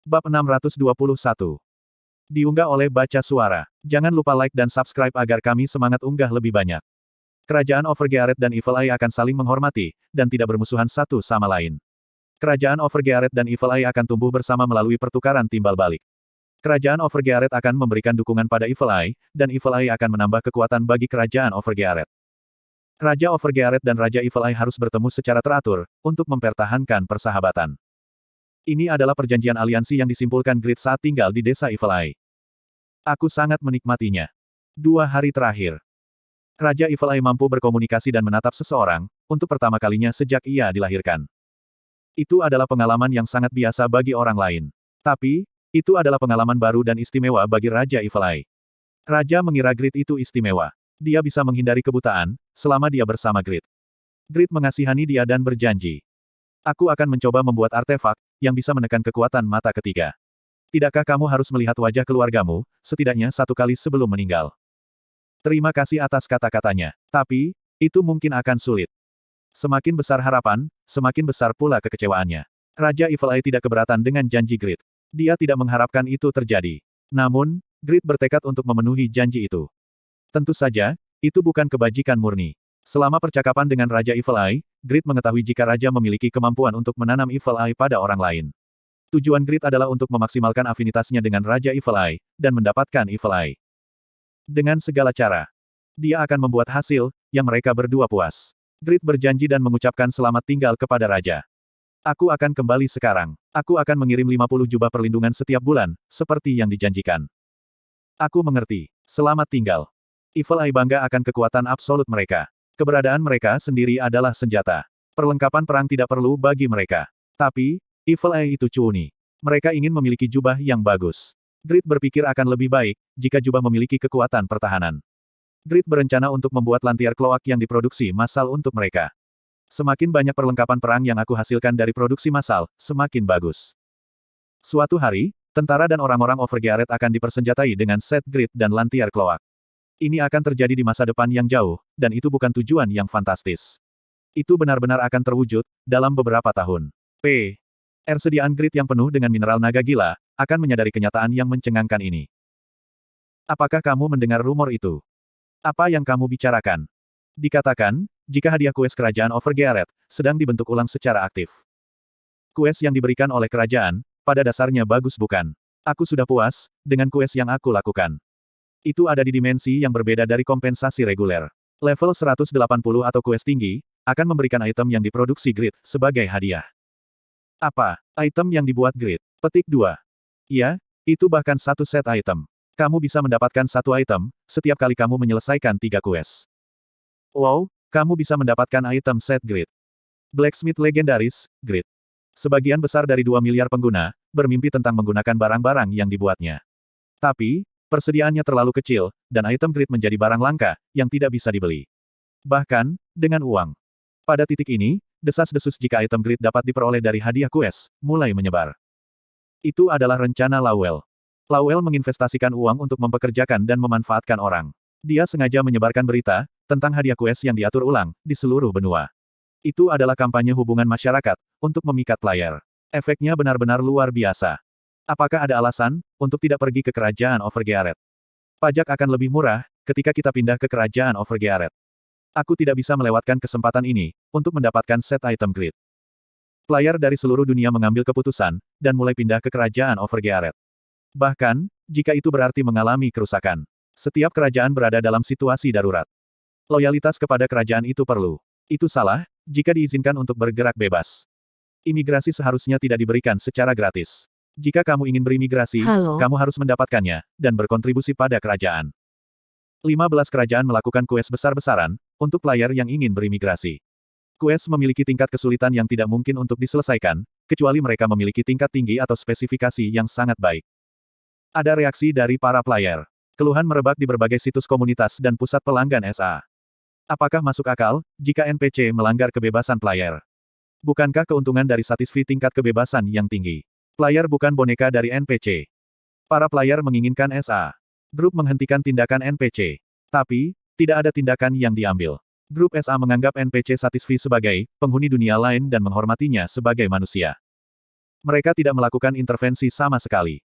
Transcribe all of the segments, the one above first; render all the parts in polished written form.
Bab 621. Diunggah oleh Baca Suara. Jangan lupa like dan subscribe agar kami semangat unggah lebih banyak. Kerajaan Overgearet dan Evil Eye akan saling menghormati, dan tidak bermusuhan satu sama lain. Kerajaan Overgearet dan Evil Eye akan tumbuh bersama melalui pertukaran timbal balik. Kerajaan Overgearet akan memberikan dukungan pada Evil Eye, dan Evil Eye akan menambah kekuatan bagi kerajaan Overgearet. Raja Overgearet dan Raja Evil Eye harus bertemu secara teratur, untuk mempertahankan persahabatan. Ini adalah perjanjian aliansi yang disimpulkan Grid saat tinggal di desa Evil Eye. Aku sangat menikmatinya. 2 hari terakhir. Raja Evil Eye mampu berkomunikasi dan menatap seseorang, untuk pertama kalinya sejak ia dilahirkan. Itu adalah pengalaman yang sangat biasa bagi orang lain. Tapi, itu adalah pengalaman baru dan istimewa bagi Raja Evil Eye. Raja mengira Grid itu istimewa. Dia bisa menghindari kebutaan, selama dia bersama Grid. Grid mengasihani dia dan berjanji. Aku akan mencoba membuat artefak, yang bisa menekan kekuatan mata ketiga. Tidakkah kamu harus melihat wajah keluargamu, setidaknya 1 kali sebelum meninggal? Terima kasih atas kata-katanya. Tapi, itu mungkin akan sulit. Semakin besar harapan, semakin besar pula kekecewaannya. Raja Evil Eye tidak keberatan dengan janji Grid. Dia tidak mengharapkan itu terjadi. Namun, Grid bertekad untuk memenuhi janji itu. Tentu saja, itu bukan kebajikan murni. Selama percakapan dengan Raja Evil Eye, Grid mengetahui jika Raja memiliki kemampuan untuk menanam Evil Eye pada orang lain. Tujuan Grid adalah untuk memaksimalkan afinitasnya dengan Raja Evil Eye, dan mendapatkan Evil Eye. Dengan segala cara, dia akan membuat hasil, yang mereka berdua puas. Grid berjanji dan mengucapkan selamat tinggal kepada Raja. Aku akan kembali sekarang. Aku akan mengirim 50 jubah perlindungan setiap bulan, seperti yang dijanjikan. Aku mengerti. Selamat tinggal. Evil Eye bangga akan kekuatan absolut mereka. Keberadaan mereka sendiri adalah senjata. Perlengkapan perang tidak perlu bagi mereka. Tapi, Evil Eye itu cuuni. Mereka ingin memiliki jubah yang bagus. Grid berpikir akan lebih baik, jika jubah memiliki kekuatan pertahanan. Grid berencana untuk membuat lantier kloak yang diproduksi massal untuk mereka. Semakin banyak perlengkapan perang yang aku hasilkan dari produksi massal, semakin bagus. Suatu hari, tentara dan orang-orang Overgearet akan dipersenjatai dengan set Grid dan lantier kloak. Ini akan terjadi di masa depan yang jauh, dan itu bukan tujuan yang fantastis. Itu benar-benar akan terwujud, dalam beberapa tahun. Sediaan Grid yang penuh dengan mineral naga gila, akan menyadari kenyataan yang mencengangkan ini. Apakah kamu mendengar rumor itu? Apa yang kamu bicarakan? Dikatakan, jika hadiah kues kerajaan Overgearet, sedang dibentuk ulang secara aktif. Kues yang diberikan oleh kerajaan, pada dasarnya bagus bukan? Aku sudah puas, dengan kues yang aku lakukan. Itu ada di dimensi yang berbeda dari kompensasi reguler. Level 180 atau kues tinggi, akan memberikan item yang diproduksi Grid, sebagai hadiah. Apa? Item yang dibuat Grid? Petik 2. Ya, itu bahkan satu set item. Kamu bisa mendapatkan satu item, setiap kali kamu menyelesaikan 3 kues. Wow, kamu bisa mendapatkan item set Grid. Blacksmith legendaris, Grid. Sebagian besar dari 2 miliar pengguna, bermimpi tentang menggunakan barang-barang yang dibuatnya. Tapi, persediaannya terlalu kecil, dan item Grid menjadi barang langka, yang tidak bisa dibeli. Bahkan, dengan uang. Pada titik ini, desas-desus jika item Grid dapat diperoleh dari hadiah kues, mulai menyebar. Itu adalah rencana Lawel. Lawel menginvestasikan uang untuk mempekerjakan dan memanfaatkan orang. Dia sengaja menyebarkan berita, tentang hadiah kues yang diatur ulang, di seluruh benua. Itu adalah kampanye hubungan masyarakat, untuk memikat player. Efeknya benar-benar luar biasa. Apakah ada alasan, untuk tidak pergi ke kerajaan Overgearet? Pajak akan lebih murah, ketika kita pindah ke kerajaan Overgearet. Aku tidak bisa melewatkan kesempatan ini, untuk mendapatkan set item Grid. Player dari seluruh dunia mengambil keputusan, dan mulai pindah ke kerajaan Overgearet. Bahkan, jika itu berarti mengalami kerusakan. Setiap kerajaan berada dalam situasi darurat. Loyalitas kepada kerajaan itu perlu. Itu salah, jika diizinkan untuk bergerak bebas. Imigrasi seharusnya tidak diberikan secara gratis. Jika kamu ingin berimigrasi, kamu harus mendapatkannya, dan berkontribusi pada kerajaan. 15 kerajaan melakukan kues besar-besaran, untuk player yang ingin berimigrasi. Kues memiliki tingkat kesulitan yang tidak mungkin untuk diselesaikan, kecuali mereka memiliki tingkat tinggi atau spesifikasi yang sangat baik. Ada reaksi dari para player. Keluhan merebak di berbagai situs komunitas dan pusat pelanggan SA. Apakah masuk akal, jika NPC melanggar kebebasan player? Bukankah keuntungan dari satisfi tingkat kebebasan yang tinggi? Player bukan boneka dari NPC. Para player menginginkan SA. Grup menghentikan tindakan NPC. Tapi, tidak ada tindakan yang diambil. Grup SA menganggap NPC satisfi sebagai penghuni dunia lain dan menghormatinya sebagai manusia. Mereka tidak melakukan intervensi sama sekali.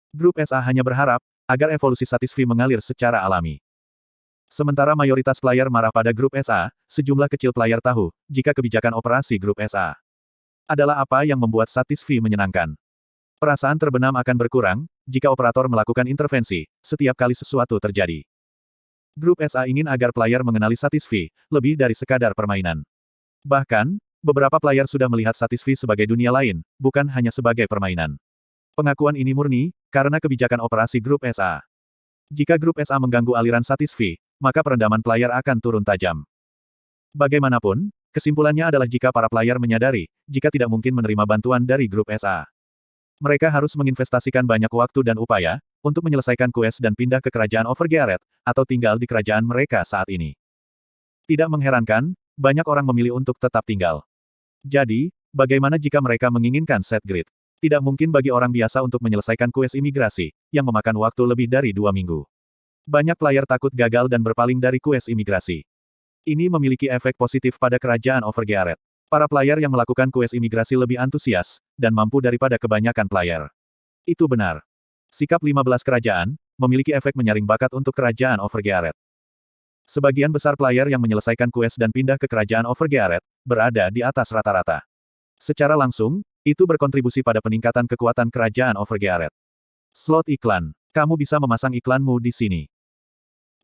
Grup SA hanya berharap, agar evolusi Satisfy mengalir secara alami. Sementara mayoritas player marah pada grup SA, sejumlah kecil player tahu, jika kebijakan operasi grup SA adalah apa yang membuat Satisfy menyenangkan. Perasaan terbenam akan berkurang, jika operator melakukan intervensi, setiap kali sesuatu terjadi. Grup SA ingin agar player mengenali Satisfy, lebih dari sekadar permainan. Bahkan, beberapa player sudah melihat Satisfy sebagai dunia lain, bukan hanya sebagai permainan. Pengakuan ini murni, karena kebijakan operasi grup SA. Jika grup SA mengganggu aliran Satisfy, maka perendaman player akan turun tajam. Bagaimanapun, kesimpulannya adalah jika para player menyadari, jika tidak mungkin menerima bantuan dari grup SA. Mereka harus menginvestasikan banyak waktu dan upaya, untuk menyelesaikan quest dan pindah ke kerajaan Overgearet, atau tinggal di kerajaan mereka saat ini. Tidak mengherankan, banyak orang memilih untuk tetap tinggal. Jadi, bagaimana jika mereka menginginkan set grid? Tidak mungkin bagi orang biasa untuk menyelesaikan quest imigrasi, yang memakan waktu lebih dari 2 minggu. Banyak player takut gagal dan berpaling dari quest imigrasi. Ini memiliki efek positif pada kerajaan Overgearet. Para player yang melakukan quest imigrasi lebih antusias, dan mampu daripada kebanyakan player. Itu benar. Sikap 15 kerajaan, memiliki efek menyaring bakat untuk kerajaan Overgearet. Sebagian besar player yang menyelesaikan quest dan pindah ke kerajaan Overgearet, berada di atas rata-rata. Secara langsung, itu berkontribusi pada peningkatan kekuatan kerajaan Overgearet. Slot iklan. Kamu bisa memasang iklanmu di sini.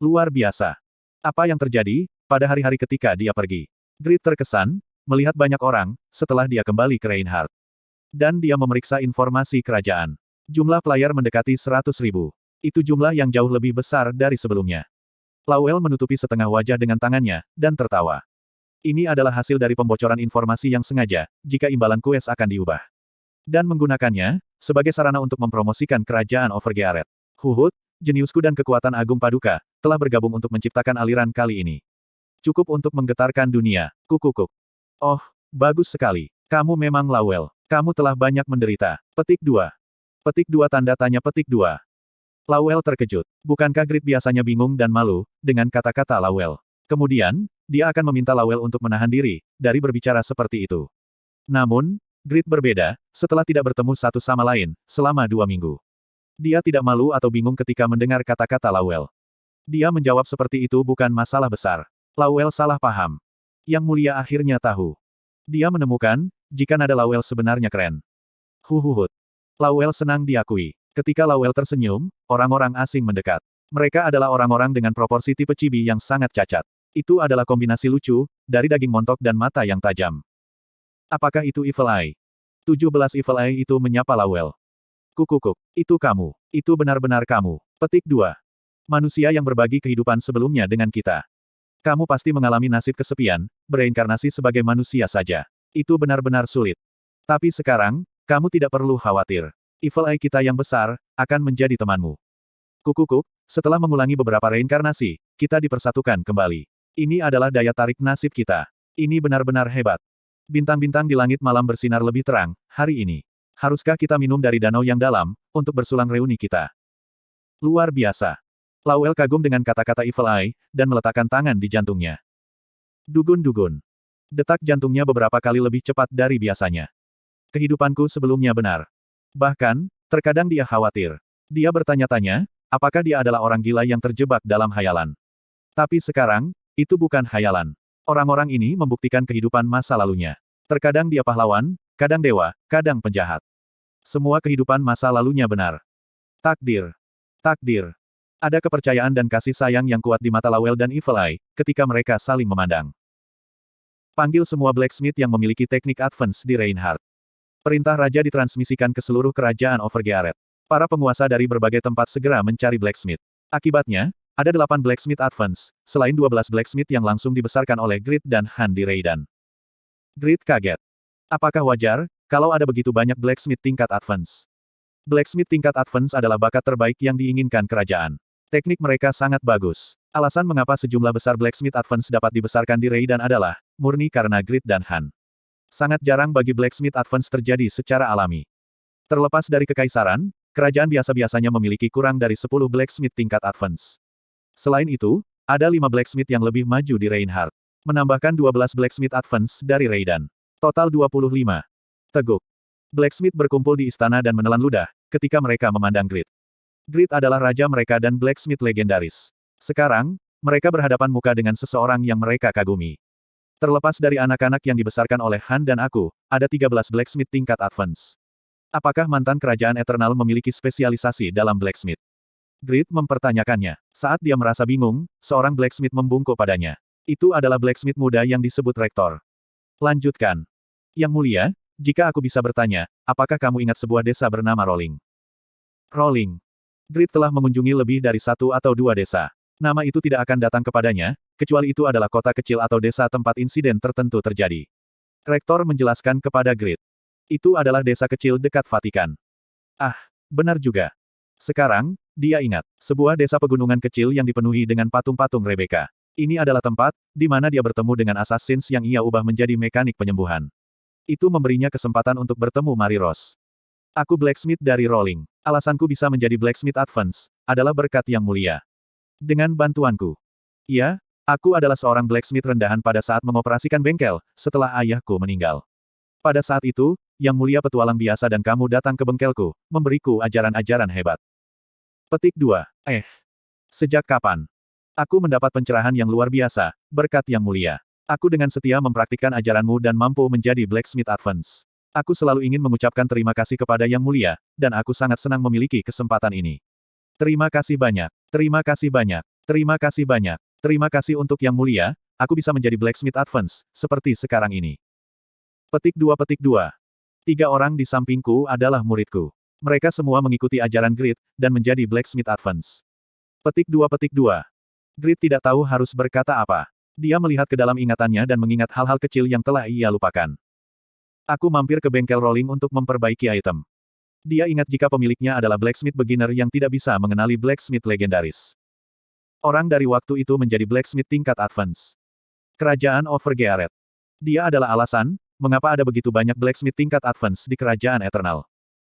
Luar biasa. Apa yang terjadi, pada hari-hari ketika dia pergi? Grid terkesan, melihat banyak orang, setelah dia kembali ke Reinhardt. Dan dia memeriksa informasi kerajaan. Jumlah player mendekati 100.000. Itu jumlah yang jauh lebih besar dari sebelumnya. Lowell menutupi setengah wajah dengan tangannya, dan tertawa. Ini adalah hasil dari pembocoran informasi yang sengaja, jika imbalan quest akan diubah. Dan menggunakannya, sebagai sarana untuk mempromosikan kerajaan Overgearet. Huhut, jeniusku dan kekuatan Agung Paduka, telah bergabung untuk menciptakan aliran kali ini. Cukup untuk menggetarkan dunia, kukukuk. Oh, bagus sekali. Kamu memang Lowell. Kamu telah banyak menderita. Petik 2. Petik 2 tanda tanya petik 2. Lowell terkejut. Bukankah Grid biasanya bingung dan malu, dengan kata-kata Lowell? Kemudian, dia akan meminta Lowell untuk menahan diri, dari berbicara seperti itu. Namun, Grid berbeda, setelah tidak bertemu satu sama lain, selama 2 minggu. Dia tidak malu atau bingung ketika mendengar kata-kata Lowell. Dia menjawab seperti itu bukan masalah besar. Lowell salah paham. Yang mulia akhirnya tahu. Dia menemukan, jika nada Lowell sebenarnya keren. Huhuhut. Lowell senang diakui. Ketika Lowell tersenyum, orang-orang asing mendekat. Mereka adalah orang-orang dengan proporsi tipe chibi yang sangat cacat. Itu adalah kombinasi lucu, dari daging montok dan mata yang tajam. Apakah itu Evil Eye? 17 Evil Eye itu menyapa Lowell. Kukukuk, itu kamu. Itu benar-benar kamu. Petik 2. Manusia yang berbagi kehidupan sebelumnya dengan kita. Kamu pasti mengalami nasib kesepian, bereinkarnasi sebagai manusia saja. Itu benar-benar sulit. Tapi sekarang, kamu tidak perlu khawatir. Evil Eye kita yang besar, akan menjadi temanmu. Kukukuk, setelah mengulangi beberapa reinkarnasi, kita dipersatukan kembali. Ini adalah daya tarik nasib kita. Ini benar-benar hebat. Bintang-bintang di langit malam bersinar lebih terang, hari ini. Haruskah kita minum dari danau yang dalam, untuk bersulang reuni kita? Luar biasa. Lowell kagum dengan kata-kata Evil Eye, dan meletakkan tangan di jantungnya. Dugun-dugun. Detak jantungnya beberapa kali lebih cepat dari biasanya. Kehidupanku sebelumnya benar. Bahkan, terkadang dia khawatir. Dia bertanya-tanya, apakah dia adalah orang gila yang terjebak dalam hayalan. Tapi sekarang, itu bukan hayalan. Orang-orang ini membuktikan kehidupan masa lalunya. Terkadang dia pahlawan, kadang dewa, kadang penjahat. Semua kehidupan masa lalunya benar. Takdir. Takdir. Ada kepercayaan dan kasih sayang yang kuat di mata Lowell dan Evil Eye, ketika mereka saling memandang. Panggil semua blacksmith yang memiliki teknik advance di Reinhardt. Perintah raja ditransmisikan ke seluruh kerajaan Overgearet. Para penguasa dari berbagai tempat segera mencari blacksmith. Akibatnya, ada 8 blacksmith advance, selain 12 blacksmith yang langsung dibesarkan oleh Grid dan Han di Reidan. Grid kaget. Apakah wajar, kalau ada begitu banyak blacksmith tingkat advance? Blacksmith tingkat advance adalah bakat terbaik yang diinginkan kerajaan. Teknik mereka sangat bagus. Alasan mengapa sejumlah besar blacksmith advance dapat dibesarkan di Reidan adalah, murni karena Grid dan Han. Sangat jarang bagi blacksmith advance terjadi secara alami. Terlepas dari kekaisaran, kerajaan biasa-biasanya memiliki kurang dari 10 blacksmith tingkat advance. Selain itu, ada 5 blacksmith yang lebih maju di Reinhardt. Menambahkan 12 blacksmith advance dari Reidan. Total 25. Teguk. Blacksmith berkumpul di istana dan menelan ludah, ketika mereka memandang Grid. Grid adalah raja mereka dan blacksmith legendaris. Sekarang, mereka berhadapan muka dengan seseorang yang mereka kagumi. Terlepas dari anak-anak yang dibesarkan oleh Han dan aku, ada 13 blacksmith tingkat advance. Apakah mantan kerajaan Eternal memiliki spesialisasi dalam blacksmith? Grid mempertanyakannya. Saat dia merasa bingung, seorang blacksmith membungkuk padanya. Itu adalah blacksmith muda yang disebut Rektor. Lanjutkan. Yang mulia, jika aku bisa bertanya, apakah kamu ingat sebuah desa bernama Rolling? Rolling. Grid telah mengunjungi lebih dari satu atau dua desa. Nama itu tidak akan datang kepadanya, kecuali itu adalah kota kecil atau desa tempat insiden tertentu terjadi. Rektor menjelaskan kepada Grid. Itu adalah desa kecil dekat Vatikan. Ah, benar juga. Sekarang, dia ingat, sebuah desa pegunungan kecil yang dipenuhi dengan patung-patung Rebecca. Ini adalah tempat, di mana dia bertemu dengan assassins yang ia ubah menjadi mekanik penyembuhan. Itu memberinya kesempatan untuk bertemu Mary Rose. Aku blacksmith dari Rolling. Alasanku bisa menjadi blacksmith advance, adalah berkat yang mulia. Dengan bantuanku. Ya, aku adalah seorang blacksmith rendahan pada saat mengoperasikan bengkel, setelah ayahku meninggal. Pada saat itu, Yang Mulia petualang biasa dan kamu datang ke bengkelku, memberiku ajaran-ajaran hebat. Petik 2. Sejak kapan? Aku mendapat pencerahan yang luar biasa, berkat Yang Mulia. Aku dengan setia mempraktikkan ajaranmu dan mampu menjadi blacksmith advance. Aku selalu ingin mengucapkan terima kasih kepada Yang Mulia, dan aku sangat senang memiliki kesempatan ini. Terima kasih banyak. Terima kasih banyak. Terima kasih banyak. Terima kasih untuk Yang Mulia, aku bisa menjadi blacksmith advance, seperti sekarang ini. Petik 2. 3 orang di sampingku adalah muridku. Mereka semua mengikuti ajaran Grid, dan menjadi blacksmith advance. Petik 2. Grid tidak tahu harus berkata apa. Dia melihat ke dalam ingatannya dan mengingat hal-hal kecil yang telah ia lupakan. Aku mampir ke bengkel Rolling untuk memperbaiki item. Dia ingat jika pemiliknya adalah blacksmith beginner yang tidak bisa mengenali blacksmith legendaris. Orang dari waktu itu menjadi blacksmith tingkat advance. Kerajaan Overgearet. Dia adalah alasan, mengapa ada begitu banyak blacksmith tingkat advance di kerajaan Eternal.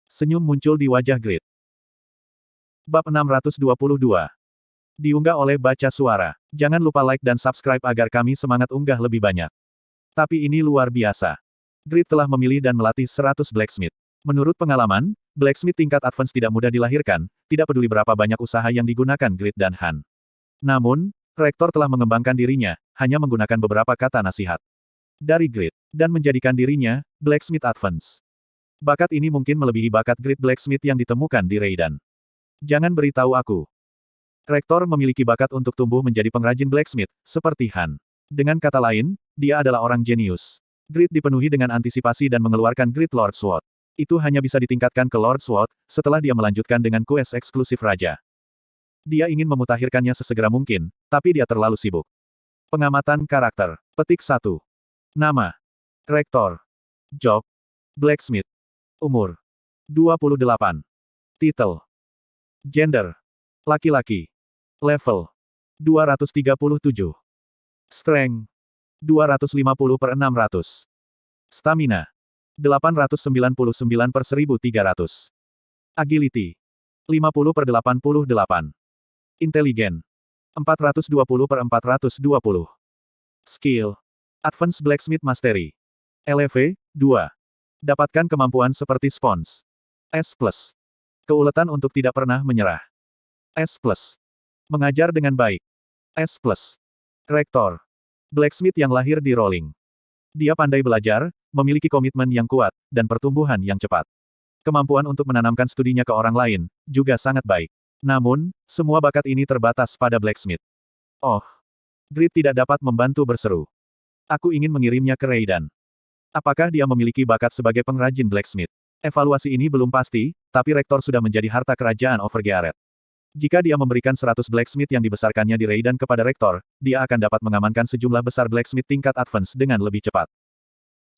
Senyum muncul di wajah Grid. Bab 622. Diunggah oleh Baca Suara. Jangan lupa like dan subscribe agar kami semangat unggah lebih banyak. Tapi ini luar biasa. Grid telah memilih dan melatih 100 blacksmith. Menurut pengalaman, blacksmith tingkat advance tidak mudah dilahirkan, tidak peduli berapa banyak usaha yang digunakan Grid dan Han. Namun, Rektor telah mengembangkan dirinya, hanya menggunakan beberapa kata nasihat dari Grid, dan menjadikan dirinya blacksmith advance. Bakat ini mungkin melebihi bakat Grid blacksmith yang ditemukan di Raiden. Jangan beritahu aku. Rektor memiliki bakat untuk tumbuh menjadi pengrajin blacksmith, seperti Han. Dengan kata lain, dia adalah orang jenius. Grid dipenuhi dengan antisipasi dan mengeluarkan Grid Lord Sword. Itu hanya bisa ditingkatkan ke Lord Sword, setelah dia melanjutkan dengan quest eksklusif Raja. Dia ingin memutakhirkannya sesegera mungkin, tapi dia terlalu sibuk. Pengamatan karakter. Petik 1. Nama. Rektor. Job. Blacksmith. Umur. 28. Titel. Gender. Laki-laki. Level. 237. Strength. 250/600. Stamina. 899/1300. Agility. 50/88. Intelligent. 420/420. Skill. Advanced Blacksmith Mastery. LV, 2. Dapatkan kemampuan seperti Spons. S+. Keuletan untuk tidak pernah menyerah. S+. Mengajar dengan baik. S+. Rektor. Blacksmith yang lahir di Rolling. Dia pandai belajar, memiliki komitmen yang kuat, dan pertumbuhan yang cepat. Kemampuan untuk menanamkan studinya ke orang lain, juga sangat baik. Namun, semua bakat ini terbatas pada Blacksmith. Oh. Grid tidak dapat membantu berseru. Aku ingin mengirimnya ke Raiden. Apakah dia memiliki bakat sebagai pengrajin blacksmith? Evaluasi ini belum pasti, tapi Rektor sudah menjadi harta kerajaan Overgearet. Jika dia memberikan 100 blacksmith yang dibesarkannya di Raiden kepada Rektor, dia akan dapat mengamankan sejumlah besar blacksmith tingkat advance dengan lebih cepat.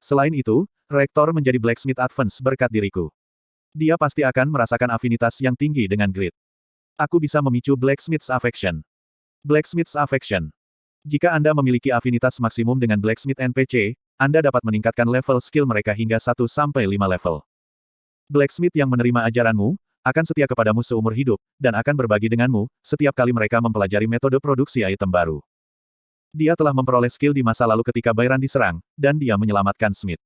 Selain itu, Rektor menjadi blacksmith advance berkat diriku. Dia pasti akan merasakan afinitas yang tinggi dengan Grid. Aku bisa memicu Blacksmith's Affection. Blacksmith's Affection. Jika Anda memiliki afinitas maksimum dengan Blacksmith NPC, Anda dapat meningkatkan level skill mereka hingga 1-5 level. Blacksmith yang menerima ajaranmu, akan setia kepadamu seumur hidup, dan akan berbagi denganmu, setiap kali mereka mempelajari metode produksi item baru. Dia telah memperoleh skill di masa lalu ketika Byron diserang, dan dia menyelamatkan Smith.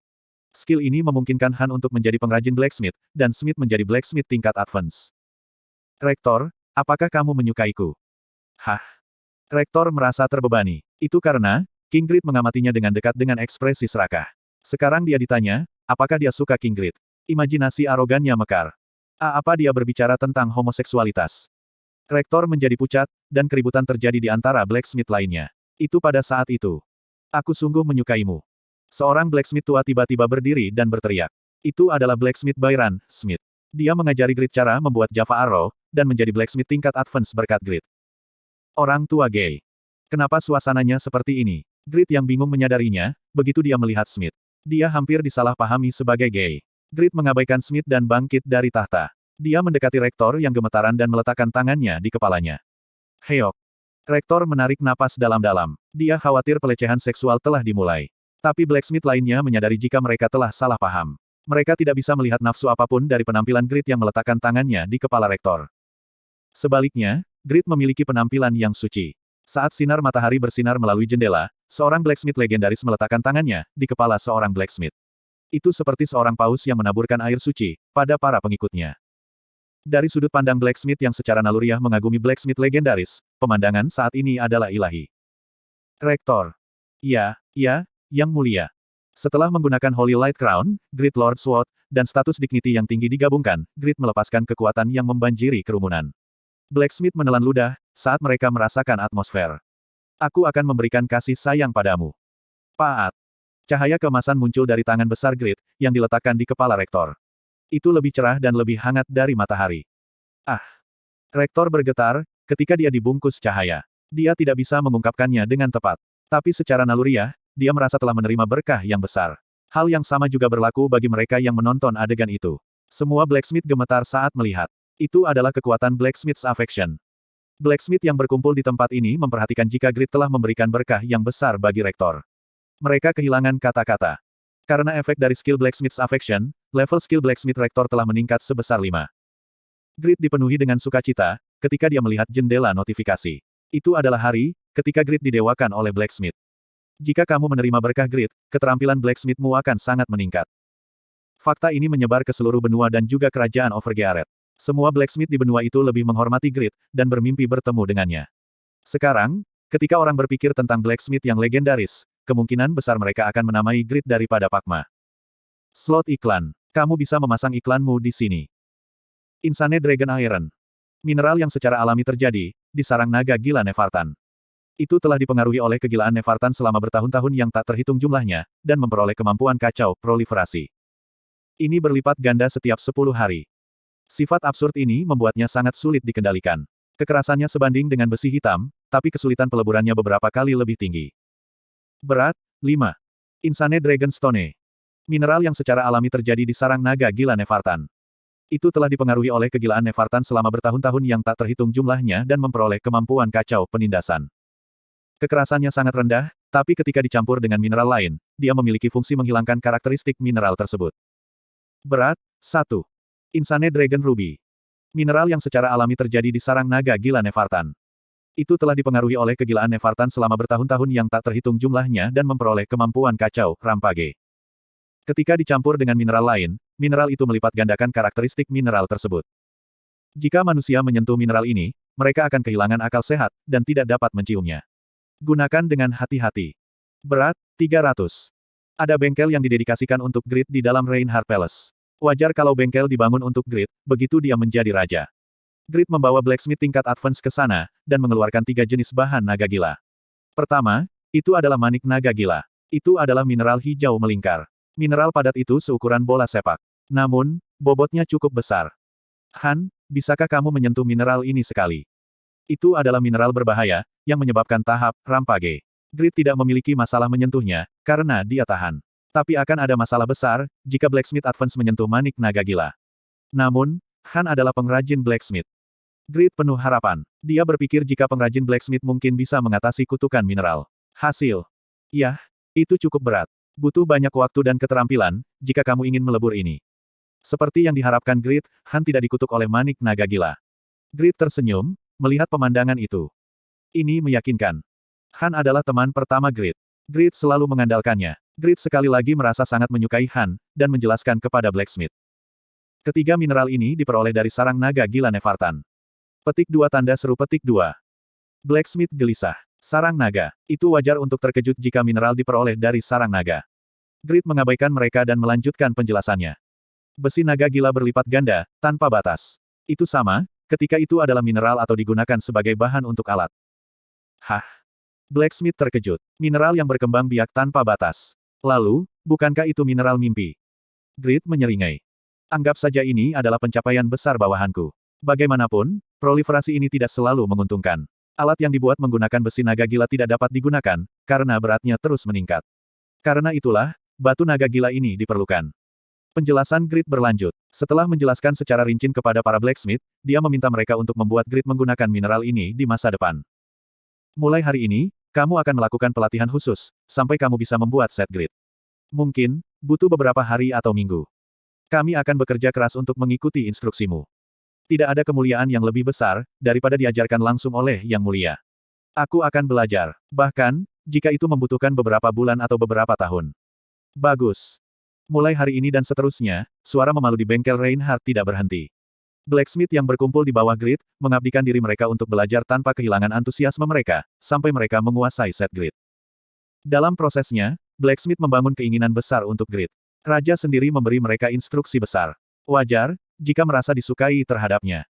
Skill ini memungkinkan Han untuk menjadi pengrajin blacksmith, dan Smith menjadi blacksmith tingkat advance. Rektor, apakah kamu menyukaiku? Hah? Rektor merasa terbebani. Itu karena, King Grid mengamatinya dengan dekat dengan ekspresi serakah. Sekarang dia ditanya, apakah dia suka King Grid? Imajinasi arogannya mekar. Apa dia berbicara tentang homoseksualitas? Rektor menjadi pucat, dan keributan terjadi di antara blacksmith lainnya. Itu pada saat itu. Aku sungguh menyukaimu. Seorang blacksmith tua tiba-tiba berdiri dan berteriak. Itu adalah blacksmith Byron Smith. Dia mengajari Grid cara membuat Java Arrow, dan menjadi blacksmith tingkat advance berkat Grid. Orang tua gay. Kenapa suasananya seperti ini? Grid yang bingung menyadarinya, begitu dia melihat Smith. Dia hampir disalahpahami sebagai gay. Grid mengabaikan Smith dan bangkit dari tahta. Dia mendekati rektor yang gemetaran dan meletakkan tangannya di kepalanya. Heok. Rektor menarik napas dalam-dalam. Dia khawatir pelecehan seksual telah dimulai. Tapi blacksmith lainnya menyadari jika mereka telah salah paham. Mereka tidak bisa melihat nafsu apapun dari penampilan Grid yang meletakkan tangannya di kepala rektor. Sebaliknya, Grid memiliki penampilan yang suci. Saat sinar matahari bersinar melalui jendela, seorang blacksmith legendaris meletakkan tangannya di kepala seorang blacksmith. Itu seperti seorang paus yang menaburkan air suci pada para pengikutnya. Dari sudut pandang blacksmith yang secara naluriah mengagumi blacksmith legendaris, pemandangan saat ini adalah ilahi. Rektor. Ya, Yang Mulia. Setelah menggunakan Holy Light Crown, Grid Lord Sword, dan status dignity yang tinggi digabungkan, Grid melepaskan kekuatan yang membanjiri kerumunan. Blacksmith menelan ludah, saat mereka merasakan atmosfer. Aku akan memberikan kasih sayang padamu. Paat. Cahaya keemasan muncul dari tangan besar Grid, yang diletakkan di kepala rektor. Itu lebih cerah dan lebih hangat dari matahari. Rektor bergetar, ketika dia dibungkus cahaya. Dia tidak bisa mengungkapkannya dengan tepat. Tapi secara naluriah, dia merasa telah menerima berkah yang besar. Hal yang sama juga berlaku bagi mereka yang menonton adegan itu. Semua blacksmith gemetar saat melihat. Itu adalah kekuatan Blacksmith's Affection. Blacksmith yang berkumpul di tempat ini memperhatikan jika Grid telah memberikan berkah yang besar bagi rektor. Mereka kehilangan kata-kata. Karena efek dari skill Blacksmith's Affection, level skill Blacksmith rektor telah meningkat sebesar 5. Grid dipenuhi dengan sukacita, ketika dia melihat jendela notifikasi. Itu adalah hari, ketika Grid didewakan oleh Blacksmith. Jika kamu menerima berkah Grid, keterampilan blacksmithmu akan sangat meningkat. Fakta ini menyebar ke seluruh benua dan juga kerajaan Overgearet. Semua blacksmith di benua itu lebih menghormati Grid, dan bermimpi bertemu dengannya. Sekarang, ketika orang berpikir tentang blacksmith yang legendaris, kemungkinan besar mereka akan menamai Grid daripada Pakma. Slot iklan. Kamu bisa memasang iklanmu di sini. Insane Dragon Iron. Mineral yang secara alami terjadi, di sarang naga gila Nefartan. Itu telah dipengaruhi oleh kegilaan Nefartan selama bertahun-tahun yang tak terhitung jumlahnya, dan memperoleh kemampuan kacau proliferasi. Ini berlipat ganda setiap 10 hari. Sifat absurd ini membuatnya sangat sulit dikendalikan. Kekerasannya sebanding dengan besi hitam, tapi kesulitan peleburannya beberapa kali lebih tinggi. Berat, 5. Insane Dragon Stone. Mineral yang secara alami terjadi di sarang naga gila Nefartan. Itu telah dipengaruhi oleh kegilaan Nefartan selama bertahun-tahun yang tak terhitung jumlahnya dan memperoleh kemampuan kacau penindasan. Kekerasannya sangat rendah, tapi ketika dicampur dengan mineral lain, dia memiliki fungsi menghilangkan karakteristik mineral tersebut. Berat, 1. Insane Dragon Ruby. Mineral yang secara alami terjadi di sarang naga gila Nefartan. Itu telah dipengaruhi oleh kegilaan Nefartan selama bertahun-tahun yang tak terhitung jumlahnya dan memperoleh kemampuan kacau, rampage. Ketika dicampur dengan mineral lain, mineral itu melipat gandakan karakteristik mineral tersebut. Jika manusia menyentuh mineral ini, mereka akan kehilangan akal sehat, dan tidak dapat menciumnya. Gunakan dengan hati-hati. Berat, 300. Ada bengkel yang didedikasikan untuk Grid di dalam Reinhardt Palace. Wajar kalau bengkel dibangun untuk Grid, begitu dia menjadi raja. Grid membawa blacksmith tingkat advance ke sana, dan mengeluarkan 3 jenis bahan naga gila. Pertama, itu adalah manik naga gila. Itu adalah mineral hijau melingkar. Mineral padat itu seukuran bola sepak. Namun, bobotnya cukup besar. Han, bisakah kamu menyentuh mineral ini sekali? Itu adalah mineral berbahaya, yang menyebabkan tahap rampage. Grid tidak memiliki masalah menyentuhnya, karena dia tahan. Tapi akan ada masalah besar, jika Blacksmith Advance menyentuh manik naga gila. Namun, Han adalah pengrajin blacksmith. Grid penuh harapan. Dia berpikir jika pengrajin blacksmith mungkin bisa mengatasi kutukan mineral. Hasil. Yah, itu cukup berat. Butuh banyak waktu dan keterampilan, jika kamu ingin melebur ini. Seperti yang diharapkan Grid, Han tidak dikutuk oleh manik naga gila. Grid tersenyum, melihat pemandangan itu. Ini meyakinkan. Han adalah teman pertama Grid. Grid selalu mengandalkannya. Grid sekali lagi merasa sangat menyukai Han, dan menjelaskan kepada Blacksmith. Ketiga mineral ini diperoleh dari sarang naga gila Nevartan. Petik 2 tanda seru petik 2. Blacksmith gelisah. Sarang naga. Itu wajar untuk terkejut jika mineral diperoleh dari sarang naga. Grid mengabaikan mereka dan melanjutkan penjelasannya. Besi naga gila berlipat ganda, tanpa batas. Itu sama, ketika itu adalah mineral atau digunakan sebagai bahan untuk alat. Hah? Blacksmith terkejut. Mineral yang berkembang biak tanpa batas. Lalu, bukankah itu mineral mimpi? Grid menyeringai. Anggap saja ini adalah pencapaian besar bawahanku. Bagaimanapun, proliferasi ini tidak selalu menguntungkan. Alat yang dibuat menggunakan besi naga gila tidak dapat digunakan, karena beratnya terus meningkat. Karena itulah, batu naga gila ini diperlukan. Penjelasan Grid berlanjut. Setelah menjelaskan secara rinci kepada para blacksmith, dia meminta mereka untuk membuat Grid menggunakan mineral ini di masa depan. Mulai hari ini, kamu akan melakukan pelatihan khusus, sampai kamu bisa membuat set Grid. Mungkin, butuh beberapa hari atau minggu. Kami akan bekerja keras untuk mengikuti instruksimu. Tidak ada kemuliaan yang lebih besar, daripada diajarkan langsung oleh Yang Mulia. Aku akan belajar, bahkan, jika itu membutuhkan beberapa bulan atau beberapa tahun. Bagus. Mulai hari ini dan seterusnya, suara memalu di bengkel Reinhardt tidak berhenti. Blacksmith yang berkumpul di bawah Grid, mengabdikan diri mereka untuk belajar tanpa kehilangan antusiasme mereka, sampai mereka menguasai set Grid. Dalam prosesnya, Blacksmith membangun keinginan besar untuk Grid. Raja sendiri memberi mereka instruksi besar. Wajar, jika merasa disukai terhadapnya.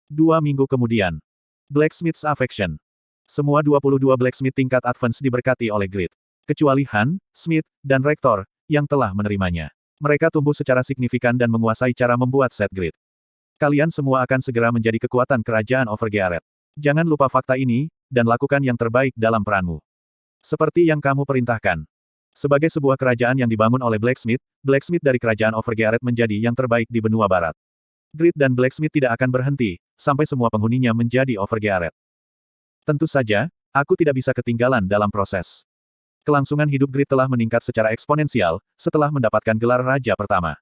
2 minggu kemudian. Blacksmith's Affection. Semua 22 blacksmith tingkat advance diberkati oleh Grid. Kecuali Han, Smith, dan Rektor, yang telah menerimanya. Mereka tumbuh secara signifikan dan menguasai cara membuat set Grid. Kalian semua akan segera menjadi kekuatan kerajaan Overgearet. Jangan lupa fakta ini, dan lakukan yang terbaik dalam peranmu. Seperti yang kamu perintahkan. Sebagai sebuah kerajaan yang dibangun oleh blacksmith, blacksmith dari kerajaan Overgearet menjadi yang terbaik di benua barat. Grid dan blacksmith tidak akan berhenti, sampai semua penghuninya menjadi Overgearet. Tentu saja, aku tidak bisa ketinggalan dalam proses. Kelangsungan hidup Grid telah meningkat secara eksponensial, setelah mendapatkan gelar Raja pertama.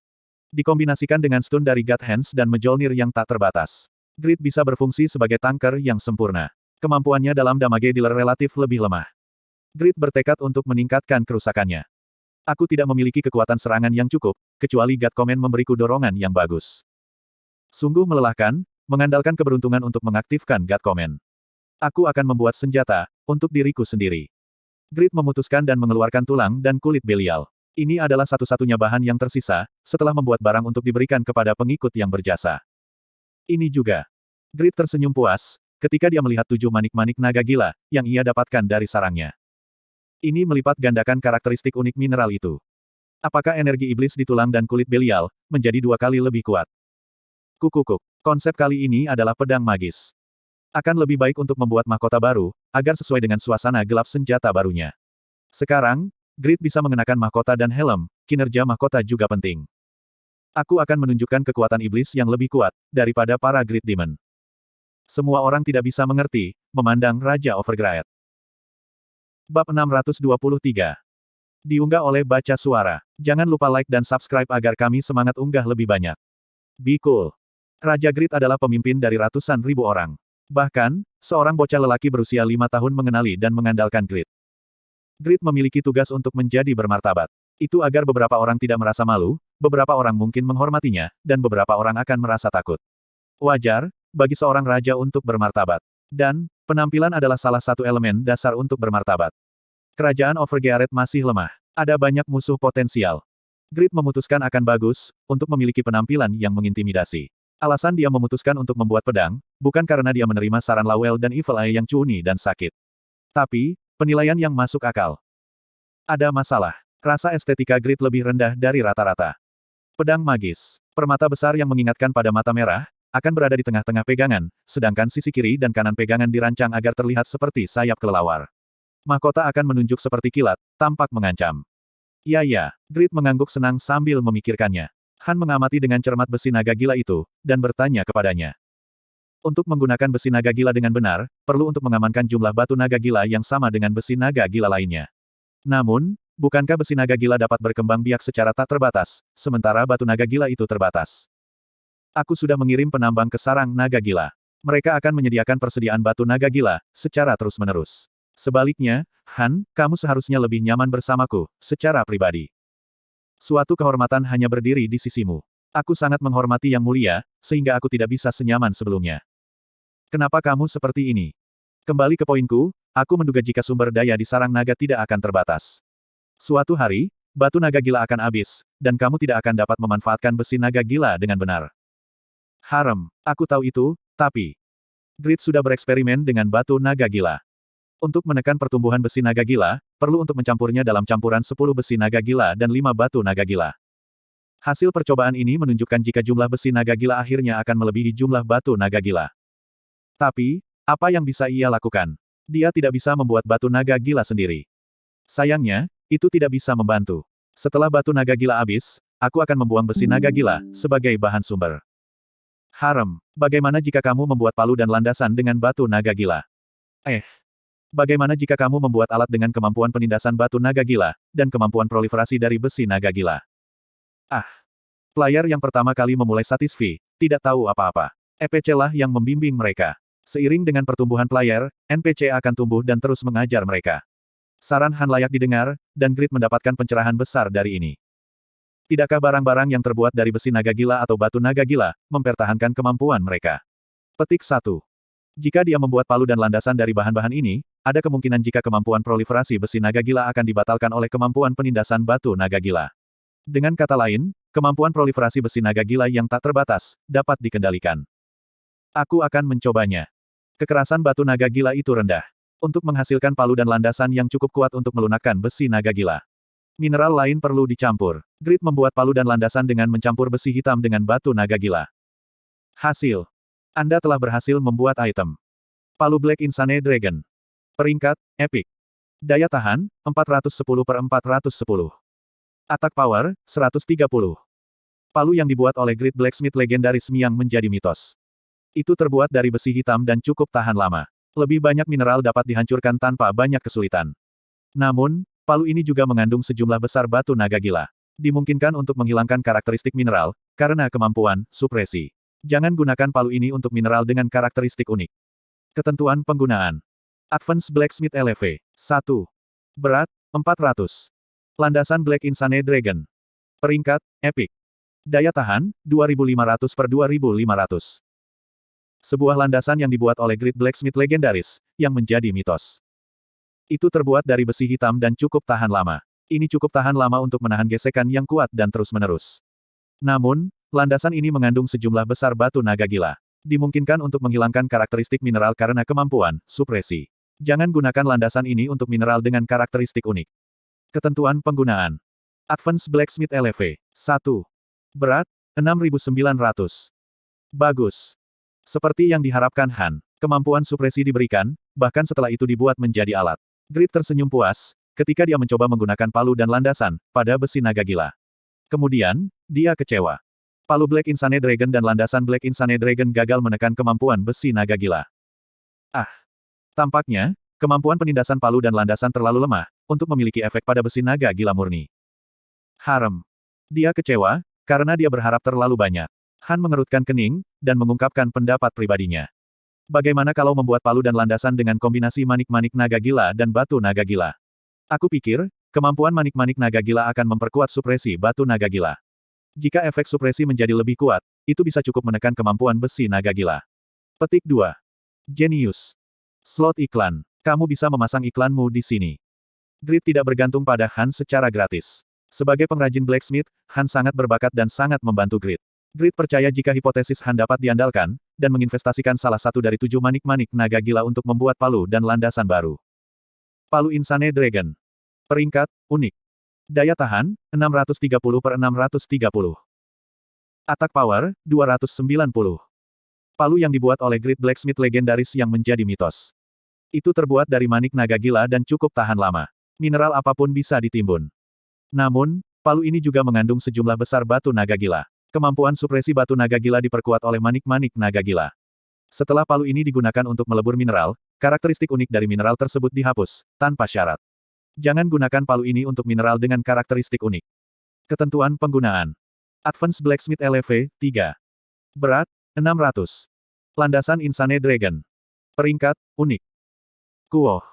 Dikombinasikan dengan stun dari God Hands dan Mjolnir yang tak terbatas. Grid bisa berfungsi sebagai tanker yang sempurna. Kemampuannya dalam damage dealer relatif lebih lemah. Grid bertekad untuk meningkatkan kerusakannya. Aku tidak memiliki kekuatan serangan yang cukup, kecuali God Command memberiku dorongan yang bagus. Sungguh melelahkan, mengandalkan keberuntungan untuk mengaktifkan God Command. Aku akan membuat senjata, untuk diriku sendiri. Grid memutuskan dan mengeluarkan tulang dan kulit Belial. Ini adalah satu-satunya bahan yang tersisa, setelah membuat barang untuk diberikan kepada pengikut yang berjasa. Ini juga. Grid tersenyum puas, ketika dia melihat 7 manik-manik naga gila, yang ia dapatkan dari sarangnya. Ini melipat gandakan karakteristik unik mineral itu. Apakah energi iblis di tulang dan kulit Belial, menjadi 2 kali lebih kuat? Kukukuk. Konsep kali ini adalah pedang magis. Akan lebih baik untuk membuat mahkota baru, agar sesuai dengan suasana gelap senjata barunya. Sekarang, Grid bisa mengenakan mahkota dan helm, kinerja mahkota juga penting. Aku akan menunjukkan kekuatan iblis yang lebih kuat, daripada para Grid Demon. Semua orang tidak bisa mengerti, memandang Raja Overgearet. Bab 623. Diunggah oleh Baca Suara. Jangan lupa like dan subscribe agar kami semangat unggah lebih banyak. Be cool. Raja Grid adalah pemimpin dari ratusan ribu orang. Bahkan, seorang bocah lelaki berusia 5 tahun mengenali dan mengandalkan Grid. Grid memiliki tugas untuk menjadi bermartabat. Itu agar beberapa orang tidak merasa malu, beberapa orang mungkin menghormatinya, dan beberapa orang akan merasa takut. Wajar, bagi seorang raja untuk bermartabat. Dan, penampilan adalah salah satu elemen dasar untuk bermartabat. Kerajaan Overgearet masih lemah. Ada banyak musuh potensial. Grid memutuskan akan bagus, untuk memiliki penampilan yang mengintimidasi. Alasan dia memutuskan untuk membuat pedang, bukan karena dia menerima saran Lawel dan Evil Eye yang cuni dan sakit. Tapi, penilaian yang masuk akal. Ada masalah. Rasa estetika Grid lebih rendah dari rata-rata. Pedang magis. Permata besar yang mengingatkan pada mata merah, akan berada di tengah-tengah pegangan, sedangkan sisi kiri dan kanan pegangan dirancang agar terlihat seperti sayap kelelawar. Mahkota akan menunjuk seperti kilat, tampak mengancam. Ya, Grid mengangguk senang sambil memikirkannya. Han mengamati dengan cermat besi naga gila itu, dan bertanya kepadanya. Untuk menggunakan besi naga gila dengan benar, perlu untuk mengamankan jumlah batu naga gila yang sama dengan besi naga gila lainnya. Namun, bukankah besi naga gila dapat berkembang biak secara tak terbatas, sementara batu naga gila itu terbatas? Aku sudah mengirim penambang ke sarang naga gila. Mereka akan menyediakan persediaan batu naga gila, secara terus-menerus. Sebaliknya, Han, kamu seharusnya lebih nyaman bersamaku, secara pribadi. Suatu kehormatan hanya berdiri di sisimu. Aku sangat menghormati Yang Mulia, sehingga aku tidak bisa senyaman sebelumnya. Kenapa kamu seperti ini? Kembali ke poinku, aku menduga jika sumber daya di sarang naga tidak akan terbatas. Suatu hari, batu naga gila akan habis, dan kamu tidak akan dapat memanfaatkan besi naga gila dengan benar. Harem, aku tahu itu, tapi... Grid sudah bereksperimen dengan batu naga gila. Untuk menekan pertumbuhan besi naga gila, perlu untuk mencampurnya dalam campuran 10 besi naga gila dan 5 batu naga gila. Hasil percobaan ini menunjukkan jika jumlah besi naga gila akhirnya akan melebihi jumlah batu naga gila. Tapi, apa yang bisa ia lakukan? Dia tidak bisa membuat batu naga gila sendiri. Sayangnya, itu tidak bisa membantu. Setelah batu naga gila habis, aku akan membuang besi naga gila sebagai bahan sumber. Harem, bagaimana jika kamu membuat palu dan landasan dengan batu naga gila? Bagaimana jika kamu membuat alat dengan kemampuan penindasan batu naga gila, dan kemampuan proliferasi dari besi naga gila? Player yang pertama kali memulai Satisfy, tidak tahu apa-apa. EPC lah yang membimbing mereka. Seiring dengan pertumbuhan player, NPC akan tumbuh dan terus mengajar mereka. Saran Han layak didengar, dan Grid mendapatkan pencerahan besar dari ini. Tidakkah barang-barang yang terbuat dari besi naga gila atau batu naga gila, mempertahankan kemampuan mereka? Petik 1. Jika dia membuat palu dan landasan dari bahan-bahan ini, ada kemungkinan jika kemampuan proliferasi besi naga gila akan dibatalkan oleh kemampuan penindasan batu naga gila. Dengan kata lain, kemampuan proliferasi besi naga gila yang tak terbatas, dapat dikendalikan. Aku akan mencobanya. Kekerasan batu naga gila itu rendah. Untuk menghasilkan palu dan landasan yang cukup kuat untuk melunakkan besi naga gila. Mineral lain perlu dicampur. Grid membuat palu dan landasan dengan mencampur besi hitam dengan batu naga gila. Hasil. Anda telah berhasil membuat item. Palu Black Insane Dragon. Peringkat, Epic. Daya tahan, 410/410. Attack Power, 130. Palu yang dibuat oleh Grid Blacksmith legendaris yang menjadi mitos. Itu terbuat dari besi hitam dan cukup tahan lama. Lebih banyak mineral dapat dihancurkan tanpa banyak kesulitan. Namun, palu ini juga mengandung sejumlah besar batu naga gila. Dimungkinkan untuk menghilangkan karakteristik mineral, karena kemampuan, supresi. Jangan gunakan palu ini untuk mineral dengan karakteristik unik. Ketentuan penggunaan. Advance Blacksmith LV. 1. Berat, 400. Landasan Black Insane Dragon. Peringkat, Epic. Daya tahan, 2500/2500. Sebuah landasan yang dibuat oleh Grid Blacksmith legendaris, yang menjadi mitos. Itu terbuat dari besi hitam dan cukup tahan lama. Ini cukup tahan lama untuk menahan gesekan yang kuat dan terus-menerus. Namun, landasan ini mengandung sejumlah besar batu naga gila. Dimungkinkan untuk menghilangkan karakteristik mineral karena kemampuan, supresi. Jangan gunakan landasan ini untuk mineral dengan karakteristik unik. Ketentuan penggunaan. Advance Blacksmith LV. 1. Berat, 6.900. Bagus. Seperti yang diharapkan Han, kemampuan supresi diberikan, bahkan setelah itu dibuat menjadi alat. Grid tersenyum puas, ketika dia mencoba menggunakan palu dan landasan, pada besi naga gila. Kemudian, dia kecewa. Palu Black Insane Dragon dan landasan Black Insane Dragon gagal menekan kemampuan besi naga gila. Tampaknya, kemampuan penindasan palu dan landasan terlalu lemah, untuk memiliki efek pada besi naga gila murni. Harem. Dia kecewa, karena dia berharap terlalu banyak. Han mengerutkan kening, dan mengungkapkan pendapat pribadinya. Bagaimana kalau membuat palu dan landasan dengan kombinasi manik-manik naga gila dan batu naga gila? Aku pikir, kemampuan manik-manik naga gila akan memperkuat supresi batu naga gila. Jika efek supresi menjadi lebih kuat, itu bisa cukup menekan kemampuan besi naga gila. Petik 2. Genius. Slot iklan. Kamu bisa memasang iklanmu di sini. Grid tidak bergantung pada Han secara gratis. Sebagai pengrajin blacksmith, Han sangat berbakat dan sangat membantu Grid. Grid percaya jika hipotesis Han dapat diandalkan, dan menginvestasikan salah satu dari 7 manik-manik naga gila untuk membuat palu dan landasan baru. Palu Insane Dragon. Peringkat, unik. Daya tahan, 630/630. Attack Power, 290. Palu yang dibuat oleh Grid Blacksmith legendaris yang menjadi mitos. Itu terbuat dari manik naga gila dan cukup tahan lama. Mineral apapun bisa ditimbun. Namun, palu ini juga mengandung sejumlah besar batu naga gila. Kemampuan supresi batu naga gila diperkuat oleh manik-manik naga gila. Setelah palu ini digunakan untuk melebur mineral, karakteristik unik dari mineral tersebut dihapus, tanpa syarat. Jangan gunakan palu ini untuk mineral dengan karakteristik unik. Ketentuan penggunaan. Advance Blacksmith LV, 3. Berat, 600. Landasan Insane Dragon. Peringkat, unik. Kuoh.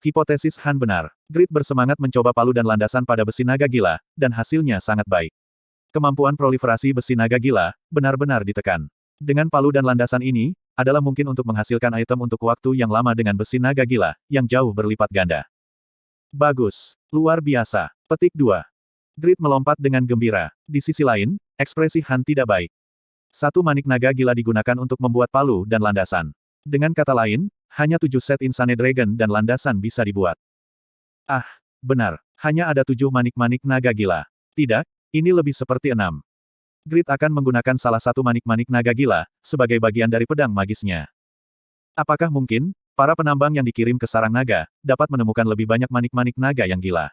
Hipotesis Han benar. Grid bersemangat mencoba palu dan landasan pada besi naga gila, dan hasilnya sangat baik. Kemampuan proliferasi besi naga gila, benar-benar ditekan. Dengan palu dan landasan ini, adalah mungkin untuk menghasilkan item untuk waktu yang lama dengan besi naga gila, yang jauh berlipat ganda. Bagus. Luar biasa. Petik 2. Grid melompat dengan gembira. Di sisi lain, ekspresi Han tidak baik. Satu manik naga gila digunakan untuk membuat palu dan landasan. Dengan kata lain, hanya 7 set Insane Dragon dan landasan bisa dibuat. Ah, benar. Hanya ada 7 manik-manik naga gila. Tidak, ini lebih seperti 6. Grid akan menggunakan salah satu manik-manik naga gila, sebagai bagian dari pedang magisnya. Apakah mungkin, para penambang yang dikirim ke sarang naga, dapat menemukan lebih banyak manik-manik naga yang gila?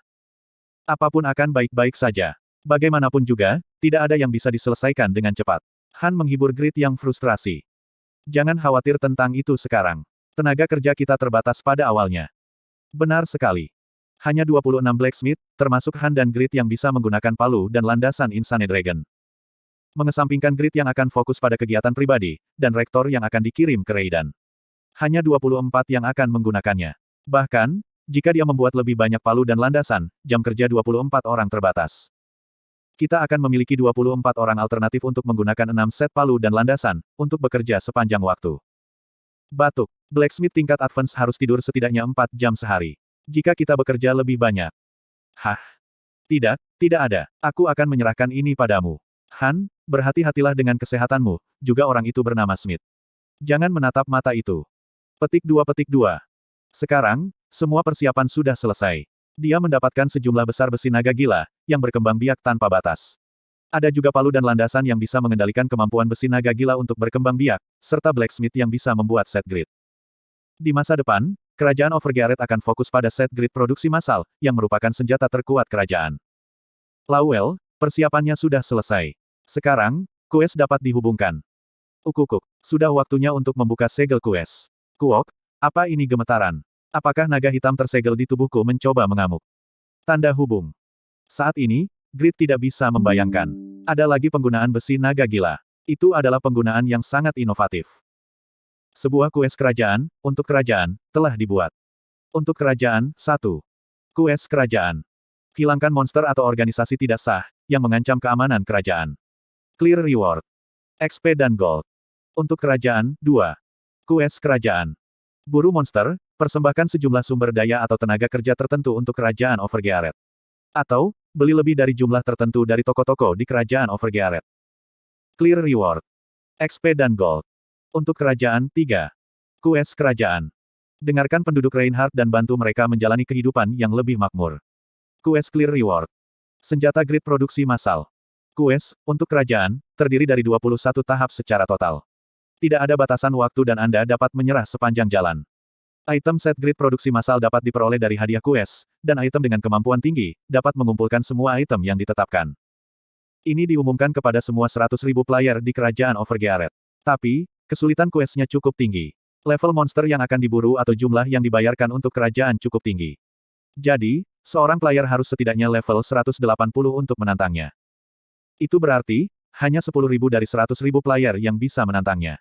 Apapun akan baik-baik saja. Bagaimanapun juga, tidak ada yang bisa diselesaikan dengan cepat. Han menghibur Grid yang frustrasi. Jangan khawatir tentang itu sekarang. Tenaga kerja kita terbatas pada awalnya. Benar sekali. Hanya 26 blacksmith, termasuk Han dan Grid yang bisa menggunakan palu dan landasan Insane Dragon. Mengesampingkan Grid yang akan fokus pada kegiatan pribadi, dan rektor yang akan dikirim ke Reidan. Hanya 24 yang akan menggunakannya. Bahkan, jika dia membuat lebih banyak palu dan landasan, jam kerja 24 orang terbatas. Kita akan memiliki 24 orang alternatif untuk menggunakan 6 set palu dan landasan, untuk bekerja sepanjang waktu. Batuk. Blacksmith tingkat advance harus tidur setidaknya 4 jam sehari. Jika kita bekerja lebih banyak. Hah? Tidak, tidak ada. Aku akan menyerahkan ini padamu. Han, berhati-hatilah dengan kesehatanmu, juga orang itu bernama Smith. Jangan menatap mata itu. Petik 2. Sekarang, semua persiapan sudah selesai. Dia mendapatkan sejumlah besar besi naga gila, yang berkembang biak tanpa batas. Ada juga palu dan landasan yang bisa mengendalikan kemampuan besi naga gila untuk berkembang biak, serta blacksmith yang bisa membuat set grid. Di masa depan, kerajaan Overgearet akan fokus pada set grid produksi massal, yang merupakan senjata terkuat kerajaan. Lawel, persiapannya sudah selesai. Sekarang, kues dapat dihubungkan. Ukukuk, sudah waktunya untuk membuka segel kues. Kuok, apa ini gemetaran? Apakah naga hitam tersegel di tubuhku mencoba mengamuk? Tanda hubung. Saat ini, Grid tidak bisa membayangkan. Ada lagi penggunaan besi naga gila. Itu adalah penggunaan yang sangat inovatif. Sebuah kues kerajaan, untuk kerajaan, telah dibuat. Untuk kerajaan, 1. Kues kerajaan. Hilangkan monster atau organisasi tidak sah, yang mengancam keamanan kerajaan. Clear reward. XP dan gold. Untuk kerajaan, 2. Kues kerajaan. Buru monster, persembahkan sejumlah sumber daya atau tenaga kerja tertentu untuk kerajaan Overgearet. Atau, beli lebih dari jumlah tertentu dari toko-toko di kerajaan Overgearet. Clear reward. XP dan gold. Untuk kerajaan, 3. Kues kerajaan. Dengarkan penduduk Reinhardt dan bantu mereka menjalani kehidupan yang lebih makmur. Kues clear reward. Senjata grid produksi massal. Kues, untuk kerajaan, terdiri dari 21 tahap secara total. Tidak ada batasan waktu dan Anda dapat menyerah sepanjang jalan. Item set grid produksi massal dapat diperoleh dari hadiah kues, dan item dengan kemampuan tinggi, dapat mengumpulkan semua item yang ditetapkan. Ini diumumkan kepada semua 100.000 player di kerajaan Overgearet. Tapi, kesulitan kuesnya cukup tinggi. Level monster yang akan diburu atau jumlah yang dibayarkan untuk kerajaan cukup tinggi. Jadi, seorang player harus setidaknya level 180 untuk menantangnya. Itu berarti, hanya 10.000 dari 100.000 player yang bisa menantangnya.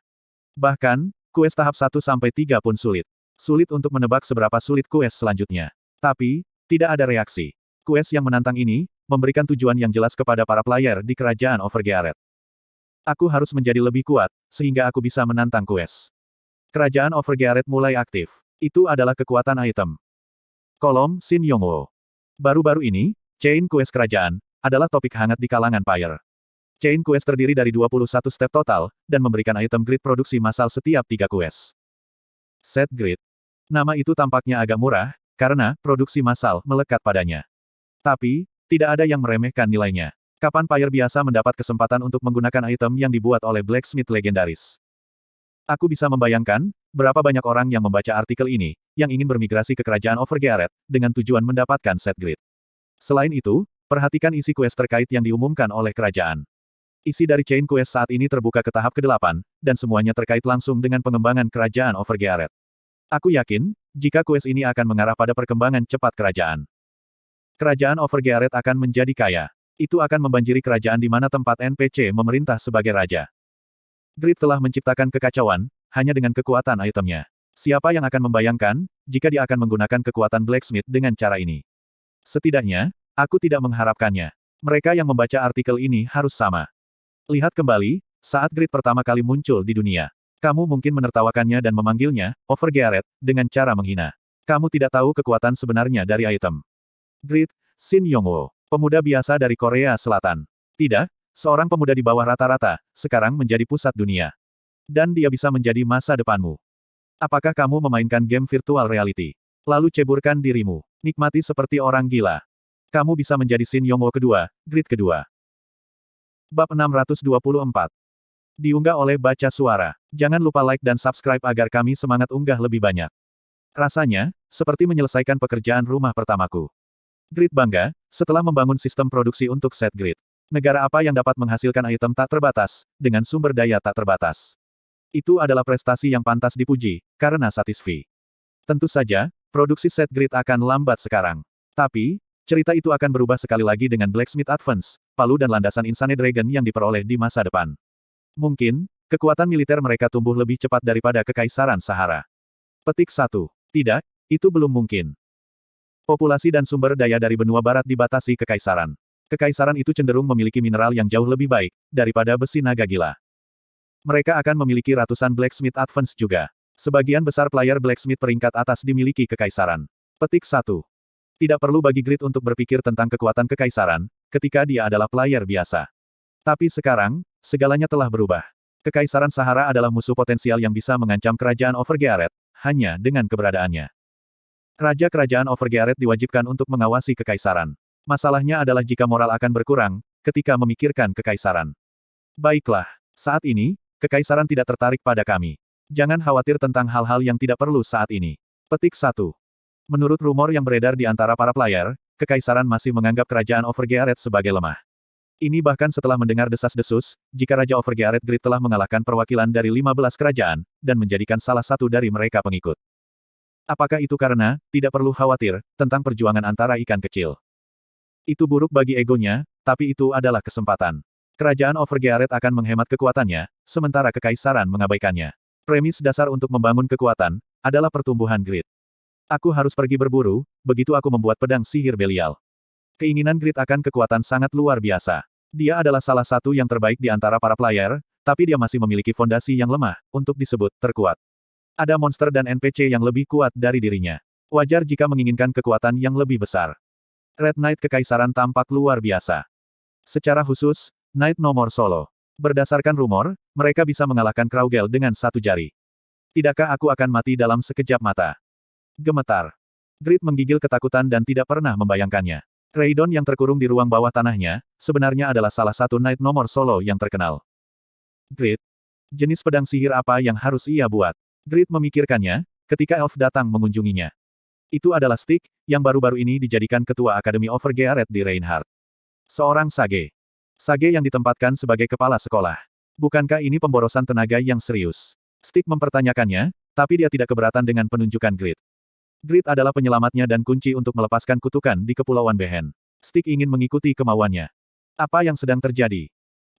Bahkan, kues tahap 1-3 pun sulit. Sulit untuk menebak seberapa sulit kues selanjutnya. Tapi, tidak ada reaksi. Kues yang menantang ini, memberikan tujuan yang jelas kepada para player di kerajaan Overgearet. Aku harus menjadi lebih kuat, sehingga aku bisa menantang kues. Kerajaan Overgearet mulai aktif. Itu adalah kekuatan item. Kolom Shin Yongwo. Baru-baru ini, chain kues kerajaan, adalah topik hangat di kalangan player. Chain kues terdiri dari 21 step total, dan memberikan item grid produksi massal setiap 3 kues. Set grid. Nama itu tampaknya agak murah, karena produksi massal melekat padanya. Tapi, tidak ada yang meremehkan nilainya. Kapan player biasa mendapat kesempatan untuk menggunakan item yang dibuat oleh blacksmith legendaris? Aku bisa membayangkan, berapa banyak orang yang membaca artikel ini, yang ingin bermigrasi ke kerajaan Overgearet, dengan tujuan mendapatkan set grid. Selain itu, perhatikan isi quest terkait yang diumumkan oleh kerajaan. Isi dari chain quest saat ini terbuka ke tahap ke-8, dan semuanya terkait langsung dengan pengembangan kerajaan Overgearet. Aku yakin, jika quest ini akan mengarah pada perkembangan cepat kerajaan. Kerajaan Overgearet akan menjadi kaya. Itu akan membanjiri kerajaan di mana tempat NPC memerintah sebagai raja. Grid telah menciptakan kekacauan, hanya dengan kekuatan itemnya. Siapa yang akan membayangkan, jika dia akan menggunakan kekuatan blacksmith dengan cara ini? Setidaknya, aku tidak mengharapkannya. Mereka yang membaca artikel ini harus sama. Lihat kembali, saat grid pertama kali muncul di dunia. Kamu mungkin menertawakannya dan memanggilnya, Overgeared, dengan cara menghina. Kamu tidak tahu kekuatan sebenarnya dari item. Grid, Shin Yongwo, pemuda biasa dari Korea Selatan. Tidak, seorang pemuda di bawah rata-rata, sekarang menjadi pusat dunia. Dan dia bisa menjadi masa depanmu. Apakah kamu memainkan game virtual reality? Lalu ceburkan dirimu. Nikmati seperti orang gila. Kamu bisa menjadi Shin Yongwo kedua, grid kedua. Bab 624. Diunggah oleh Baca Suara. Jangan lupa like dan subscribe agar kami semangat unggah lebih banyak. Rasanya, seperti menyelesaikan pekerjaan rumah pertamaku. Grid bangga, setelah membangun sistem produksi untuk set grid. Negara apa yang dapat menghasilkan item tak terbatas, dengan sumber daya tak terbatas? Itu adalah prestasi yang pantas dipuji, karena satisfi. Tentu saja, produksi set grid akan lambat sekarang. Tapi, cerita itu akan berubah sekali lagi dengan Blacksmith Advance, palu dan landasan Insane Dragon yang diperoleh di masa depan. Mungkin, kekuatan militer mereka tumbuh lebih cepat daripada Kekaisaran Sahara. Petik 1. Tidak, itu belum mungkin. Populasi dan sumber daya dari benua barat dibatasi Kekaisaran. Kekaisaran itu cenderung memiliki mineral yang jauh lebih baik, daripada besi naga gila. Mereka akan memiliki ratusan Blacksmith Advance juga. Sebagian besar player Blacksmith peringkat atas dimiliki Kekaisaran. Petik 1. Tidak perlu bagi Grid untuk berpikir tentang kekuatan Kekaisaran, ketika dia adalah player biasa. Tapi sekarang, segalanya telah berubah. Kekaisaran Sahara adalah musuh potensial yang bisa mengancam kerajaan Overgeared, hanya dengan keberadaannya. Raja kerajaan Overgeared diwajibkan untuk mengawasi Kekaisaran. Masalahnya adalah jika moral akan berkurang, ketika memikirkan Kekaisaran. Baiklah, saat ini, Kekaisaran tidak tertarik pada kami. Jangan khawatir tentang hal-hal yang tidak perlu saat ini. Petik 1. Menurut rumor yang beredar di antara para player, Kekaisaran masih menganggap kerajaan Overgeared sebagai lemah. Ini bahkan setelah mendengar desas-desus, jika Raja Overgeared Grid telah mengalahkan perwakilan dari 15 kerajaan, dan menjadikan salah satu dari mereka pengikut. Apakah itu karena, tidak perlu khawatir, tentang perjuangan antara ikan kecil? Itu buruk bagi egonya, tapi itu adalah kesempatan. Kerajaan Overgeared akan menghemat kekuatannya, sementara Kekaisaran mengabaikannya. Premis dasar untuk membangun kekuatan, adalah pertumbuhan Grid. Aku harus pergi berburu, begitu aku membuat pedang sihir Belial. Keinginan Grid akan kekuatan sangat luar biasa. Dia adalah salah satu yang terbaik di antara para player, tapi dia masih memiliki fondasi yang lemah, untuk disebut terkuat. Ada monster dan NPC yang lebih kuat dari dirinya. Wajar jika menginginkan kekuatan yang lebih besar. Red Knight Kekaisaran tampak luar biasa. Secara khusus, Knight nomor solo. Berdasarkan rumor, mereka bisa mengalahkan Kraugel dengan satu jari. Tidakkah aku akan mati dalam sekejap mata? Gemetar. Grid menggigil ketakutan dan tidak pernah membayangkannya. Raidon yang terkurung di ruang bawah tanahnya, sebenarnya adalah salah satu Knight nomor solo yang terkenal. Grid. Jenis pedang sihir apa yang harus ia buat? Grid memikirkannya, ketika Elf datang mengunjunginya. Itu adalah Stick, yang baru-baru ini dijadikan ketua Akademi Overgeared di Reinhardt. Seorang sage. Sage yang ditempatkan sebagai kepala sekolah. Bukankah ini pemborosan tenaga yang serius? Stick mempertanyakannya, tapi dia tidak keberatan dengan penunjukan Grid. Grid adalah penyelamatnya dan kunci untuk melepaskan kutukan di Kepulauan Behen. Stick ingin mengikuti kemauannya. Apa yang sedang terjadi?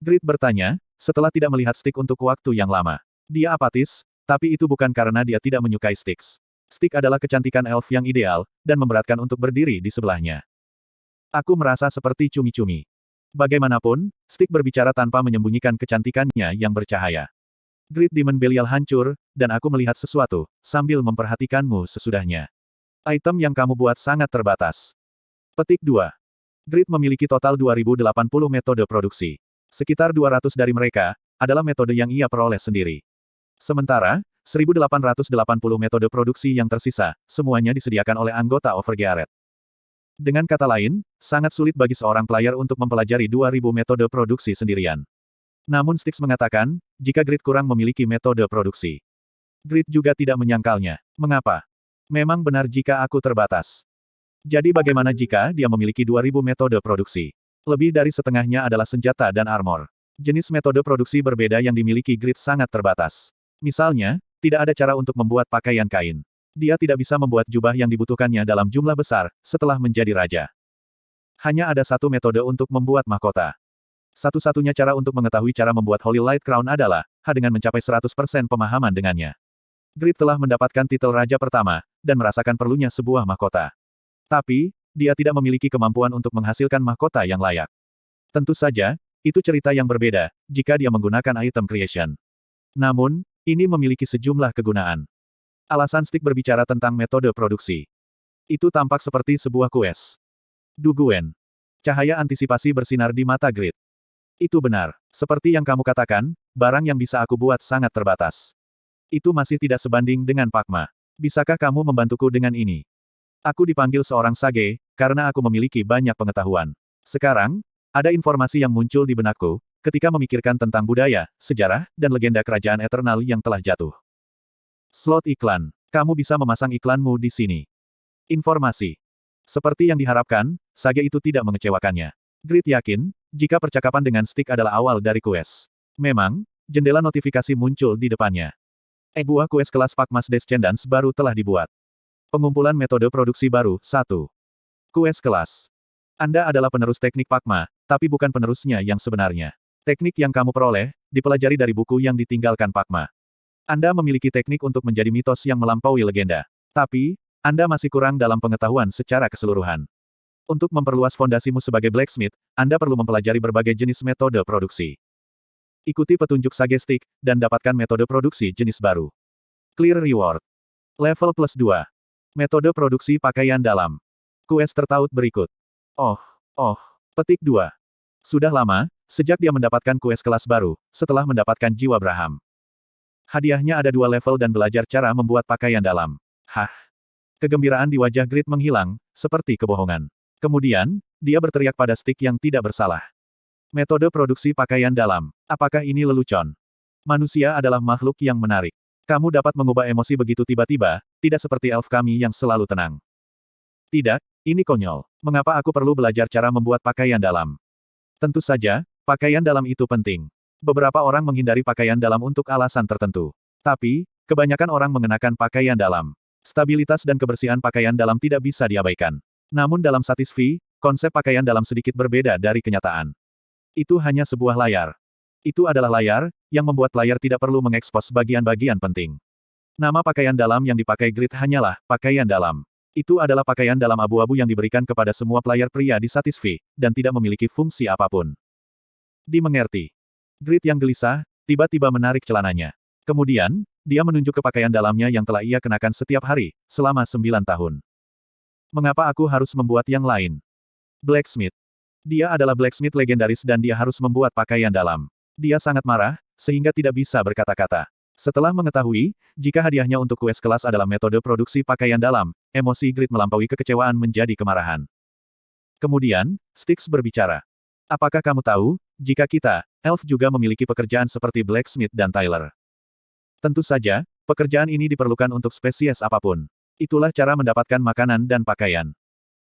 Grid bertanya, setelah tidak melihat Stick untuk waktu yang lama. Dia apatis, tapi itu bukan karena dia tidak menyukai Styx. Stick adalah kecantikan elf yang ideal, dan memberatkan untuk berdiri di sebelahnya. Aku merasa seperti cumi-cumi. Bagaimanapun, Stick berbicara tanpa menyembunyikan kecantikannya yang bercahaya. Grid Demon Belial hancur, dan aku melihat sesuatu, sambil memperhatikanmu sesudahnya. Item yang kamu buat sangat terbatas. Petik 2. Grid memiliki total 2080 metode produksi. Sekitar 200 dari mereka, adalah metode yang ia peroleh sendiri. Sementara, 1880 metode produksi yang tersisa, semuanya disediakan oleh anggota Overgeared. Dengan kata lain, sangat sulit bagi seorang player untuk mempelajari 2000 metode produksi sendirian. Namun Styx mengatakan, jika Grid kurang memiliki metode produksi. Grid juga tidak menyangkalnya. Mengapa? Memang benar jika aku terbatas. Jadi bagaimana jika dia memiliki 2000 metode produksi? Lebih dari setengahnya adalah senjata dan armor. Jenis metode produksi berbeda yang dimiliki Grid sangat terbatas. Misalnya, tidak ada cara untuk membuat pakaian kain. Dia tidak bisa membuat jubah yang dibutuhkannya dalam jumlah besar, setelah menjadi raja. Hanya ada satu metode untuk membuat mahkota. Satu-satunya cara untuk mengetahui cara membuat Holy Light Crown adalah, dengan mencapai 100% pemahaman dengannya. Grid telah mendapatkan titel Raja Pertama, dan merasakan perlunya sebuah mahkota. Tapi, dia tidak memiliki kemampuan untuk menghasilkan mahkota yang layak. Tentu saja, itu cerita yang berbeda, jika dia menggunakan item creation. Namun, ini memiliki sejumlah kegunaan. Alasan Stick berbicara tentang metode produksi. Itu tampak seperti sebuah kues. Du Guen. Cahaya antisipasi bersinar di mata Grid. Itu benar. Seperti yang kamu katakan, barang yang bisa aku buat sangat terbatas. Itu masih tidak sebanding dengan Pakma. Bisakah kamu membantuku dengan ini? Aku dipanggil seorang sage, karena aku memiliki banyak pengetahuan. Sekarang, ada informasi yang muncul di benakku, ketika memikirkan tentang budaya, sejarah, dan legenda kerajaan eternal yang telah jatuh. Slot iklan. Kamu bisa memasang iklanmu di sini. Informasi. Seperti yang diharapkan, sage itu tidak mengecewakannya. Grid yakin, jika percakapan dengan Stick adalah awal dari kues. Memang, jendela notifikasi muncul di depannya. Buah kues kelas Pakmas Descendants baru telah dibuat. Pengumpulan metode produksi baru, 1. Kues kelas. Anda adalah penerus teknik Pakma, tapi bukan penerusnya yang sebenarnya. Teknik yang kamu peroleh, dipelajari dari buku yang ditinggalkan Pakma. Anda memiliki teknik untuk menjadi mitos yang melampaui legenda. Tapi, Anda masih kurang dalam pengetahuan secara keseluruhan. Untuk memperluas fondasimu sebagai blacksmith, Anda perlu mempelajari berbagai jenis metode produksi. Ikuti petunjuk Sage Stick, dan dapatkan metode produksi jenis baru. Clear Reward. Level plus 2. Metode produksi pakaian dalam. Kues tertaut berikut. Petik 2. Sudah lama, sejak dia mendapatkan kues kelas baru, setelah mendapatkan jiwa Braham. Hadiahnya ada 2 level dan belajar cara membuat pakaian dalam. Hah? Kegembiraan di wajah Grid menghilang, seperti kebohongan. Kemudian, dia berteriak pada Stick yang tidak bersalah. Metode produksi pakaian dalam. Apakah ini lelucon? Manusia adalah makhluk yang menarik. Kamu dapat mengubah emosi begitu tiba-tiba, tidak seperti elf kami yang selalu tenang. Tidak, ini konyol. Mengapa aku perlu belajar cara membuat pakaian dalam? Tentu saja, pakaian dalam itu penting. Beberapa orang menghindari pakaian dalam untuk alasan tertentu. Tapi, kebanyakan orang mengenakan pakaian dalam. Stabilitas dan kebersihan pakaian dalam tidak bisa diabaikan. Namun dalam Satisfy, konsep pakaian dalam sedikit berbeda dari kenyataan. Itu hanya sebuah layar. Itu adalah layar, yang membuat layar tidak perlu mengekspos bagian-bagian penting. Nama pakaian dalam yang dipakai Grid hanyalah, pakaian dalam. Itu adalah pakaian dalam abu-abu yang diberikan kepada semua player pria di Satisfy, dan tidak memiliki fungsi apapun. Dimengerti. Grid yang gelisah, tiba-tiba menarik celananya. Kemudian, dia menunjuk ke pakaian dalamnya yang telah ia kenakan setiap hari, selama 9 tahun. Mengapa aku harus membuat yang lain? Blacksmith. Dia adalah blacksmith legendaris dan dia harus membuat pakaian dalam. Dia sangat marah, sehingga tidak bisa berkata-kata. Setelah mengetahui, jika hadiahnya untuk kues kelas adalah metode produksi pakaian dalam, emosi Grid melampaui kekecewaan menjadi kemarahan. Kemudian, Styx berbicara. Apakah kamu tahu, jika kita, elf juga memiliki pekerjaan seperti blacksmith dan tailor? Tentu saja, pekerjaan ini diperlukan untuk spesies apapun. Itulah cara mendapatkan makanan dan pakaian.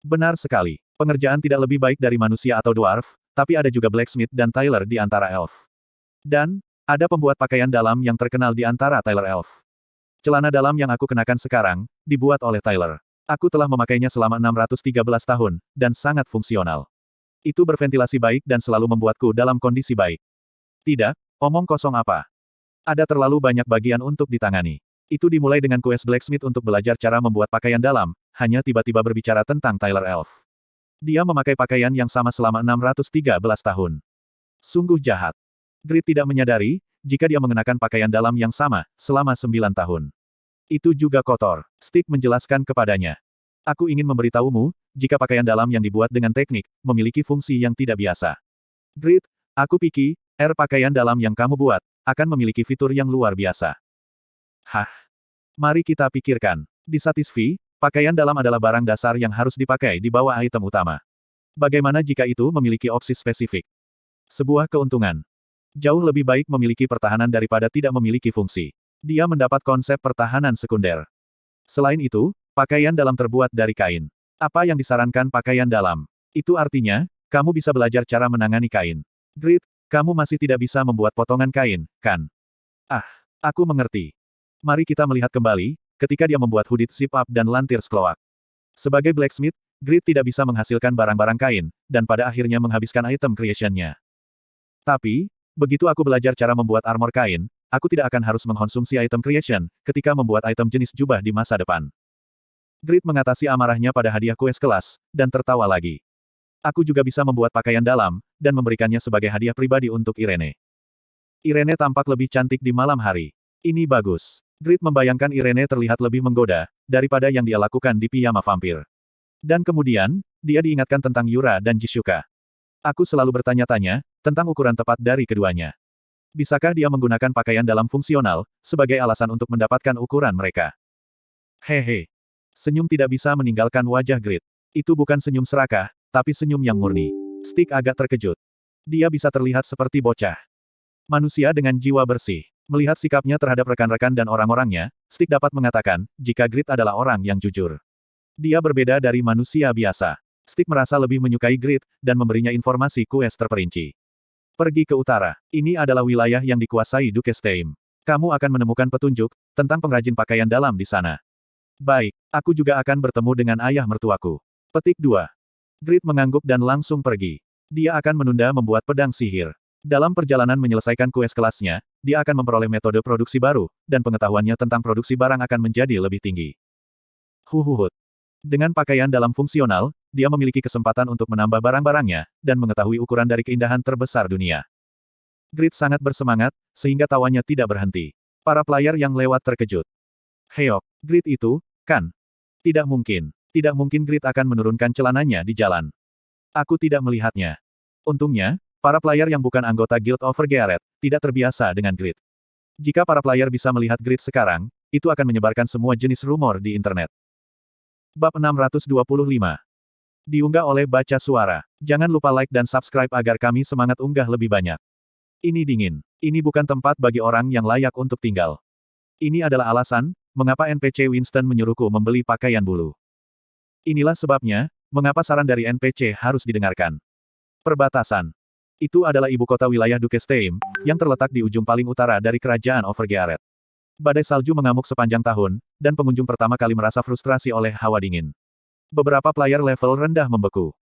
Benar sekali. Pengerjaan tidak lebih baik dari manusia atau dwarf, tapi ada juga blacksmith dan tailor di antara elf. Dan, ada pembuat pakaian dalam yang terkenal di antara tailor elf. Celana dalam yang aku kenakan sekarang, dibuat oleh tailor. Aku telah memakainya selama 613 tahun, dan sangat fungsional. Itu berventilasi baik dan selalu membuatku dalam kondisi baik. Tidak, omong kosong apa. Ada terlalu banyak bagian untuk ditangani. Itu dimulai dengan kues blacksmith untuk belajar cara membuat pakaian dalam, hanya tiba-tiba berbicara tentang tailor elf. Dia memakai pakaian yang sama selama 613 tahun. Sungguh jahat. Grid tidak menyadari, jika dia mengenakan pakaian dalam yang sama, selama 9 tahun. Itu juga kotor. Stick menjelaskan kepadanya. Aku ingin memberitahumu, jika pakaian dalam yang dibuat dengan teknik, memiliki fungsi yang tidak biasa. Grid, aku pikir, pakaian dalam yang kamu buat, akan memiliki fitur yang luar biasa. Hah? Mari kita pikirkan. Di Satisfy, pakaian dalam adalah barang dasar yang harus dipakai di bawah item utama. Bagaimana jika itu memiliki opsi spesifik? Sebuah keuntungan. Jauh lebih baik memiliki pertahanan daripada tidak memiliki fungsi. Dia mendapat konsep pertahanan sekunder. Selain itu, pakaian dalam terbuat dari kain. Apa yang disarankan pakaian dalam? Itu artinya, kamu bisa belajar cara menangani kain. Grid, kamu masih tidak bisa membuat potongan kain, kan? Aku mengerti. Mari kita melihat kembali, ketika dia membuat hooded zip-up dan lantir skloak. Sebagai blacksmith, Grid tidak bisa menghasilkan barang-barang kain, dan pada akhirnya menghabiskan item creation-nya. Tapi, begitu aku belajar cara membuat armor kain, aku tidak akan harus mengkonsumsi item creation ketika membuat item jenis jubah di masa depan. Grid mengatasi amarahnya pada hadiah kues kelas, dan tertawa lagi. Aku juga bisa membuat pakaian dalam, dan memberikannya sebagai hadiah pribadi untuk Irene. Irene tampak lebih cantik di malam hari. Ini bagus. Grid membayangkan Irene terlihat lebih menggoda, daripada yang dia lakukan di piyama vampir. Dan kemudian, dia diingatkan tentang Yura dan Jishuka. Aku selalu bertanya-tanya, tentang ukuran tepat dari keduanya. Bisakah dia menggunakan pakaian dalam fungsional, sebagai alasan untuk mendapatkan ukuran mereka? Hehe. Senyum tidak bisa meninggalkan wajah Grid. Itu bukan senyum serakah, tapi senyum yang murni. Stick agak terkejut. Dia bisa terlihat seperti bocah. Manusia dengan jiwa bersih. Melihat sikapnya terhadap rekan-rekan dan orang-orangnya, Stick dapat mengatakan, jika Grid adalah orang yang jujur. Dia berbeda dari manusia biasa. Stick merasa lebih menyukai Grid, dan memberinya informasi kues terperinci. Pergi ke utara. Ini adalah wilayah yang dikuasai Duke Steim. Kamu akan menemukan petunjuk, tentang pengrajin pakaian dalam di sana. Baik, aku juga akan bertemu dengan ayah mertuaku. Petik 2. Grid mengangguk dan langsung pergi. Dia akan menunda membuat pedang sihir. Dalam perjalanan menyelesaikan kues kelasnya, dia akan memperoleh metode produksi baru, dan pengetahuannya tentang produksi barang akan menjadi lebih tinggi. Huhuhut. Dengan pakaian dalam fungsional, dia memiliki kesempatan untuk menambah barang-barangnya, dan mengetahui ukuran dari keindahan terbesar dunia. Grid sangat bersemangat, sehingga tawanya tidak berhenti. Para player yang lewat terkejut. Heok, Grid itu, kan? Tidak mungkin. Tidak mungkin Grid akan menurunkan celananya di jalan. Aku tidak melihatnya. Untungnya, para player yang bukan anggota Guild of Gearet, tidak terbiasa dengan Grid. Jika para player bisa melihat Grid sekarang, itu akan menyebarkan semua jenis rumor di internet. Bab 625. Diunggah oleh Baca Suara. Jangan lupa like dan subscribe agar kami semangat unggah lebih banyak. Ini dingin. Ini bukan tempat bagi orang yang layak untuk tinggal. Ini adalah alasan, mengapa NPC Winston menyuruhku membeli pakaian bulu. Inilah sebabnya, mengapa saran dari NPC harus didengarkan. Perbatasan. Itu adalah ibu kota wilayah Duke Steim, yang terletak di ujung paling utara dari kerajaan Overgearet. Badai salju mengamuk sepanjang tahun, dan pengunjung pertama kali merasa frustrasi oleh hawa dingin. Beberapa player level rendah membeku.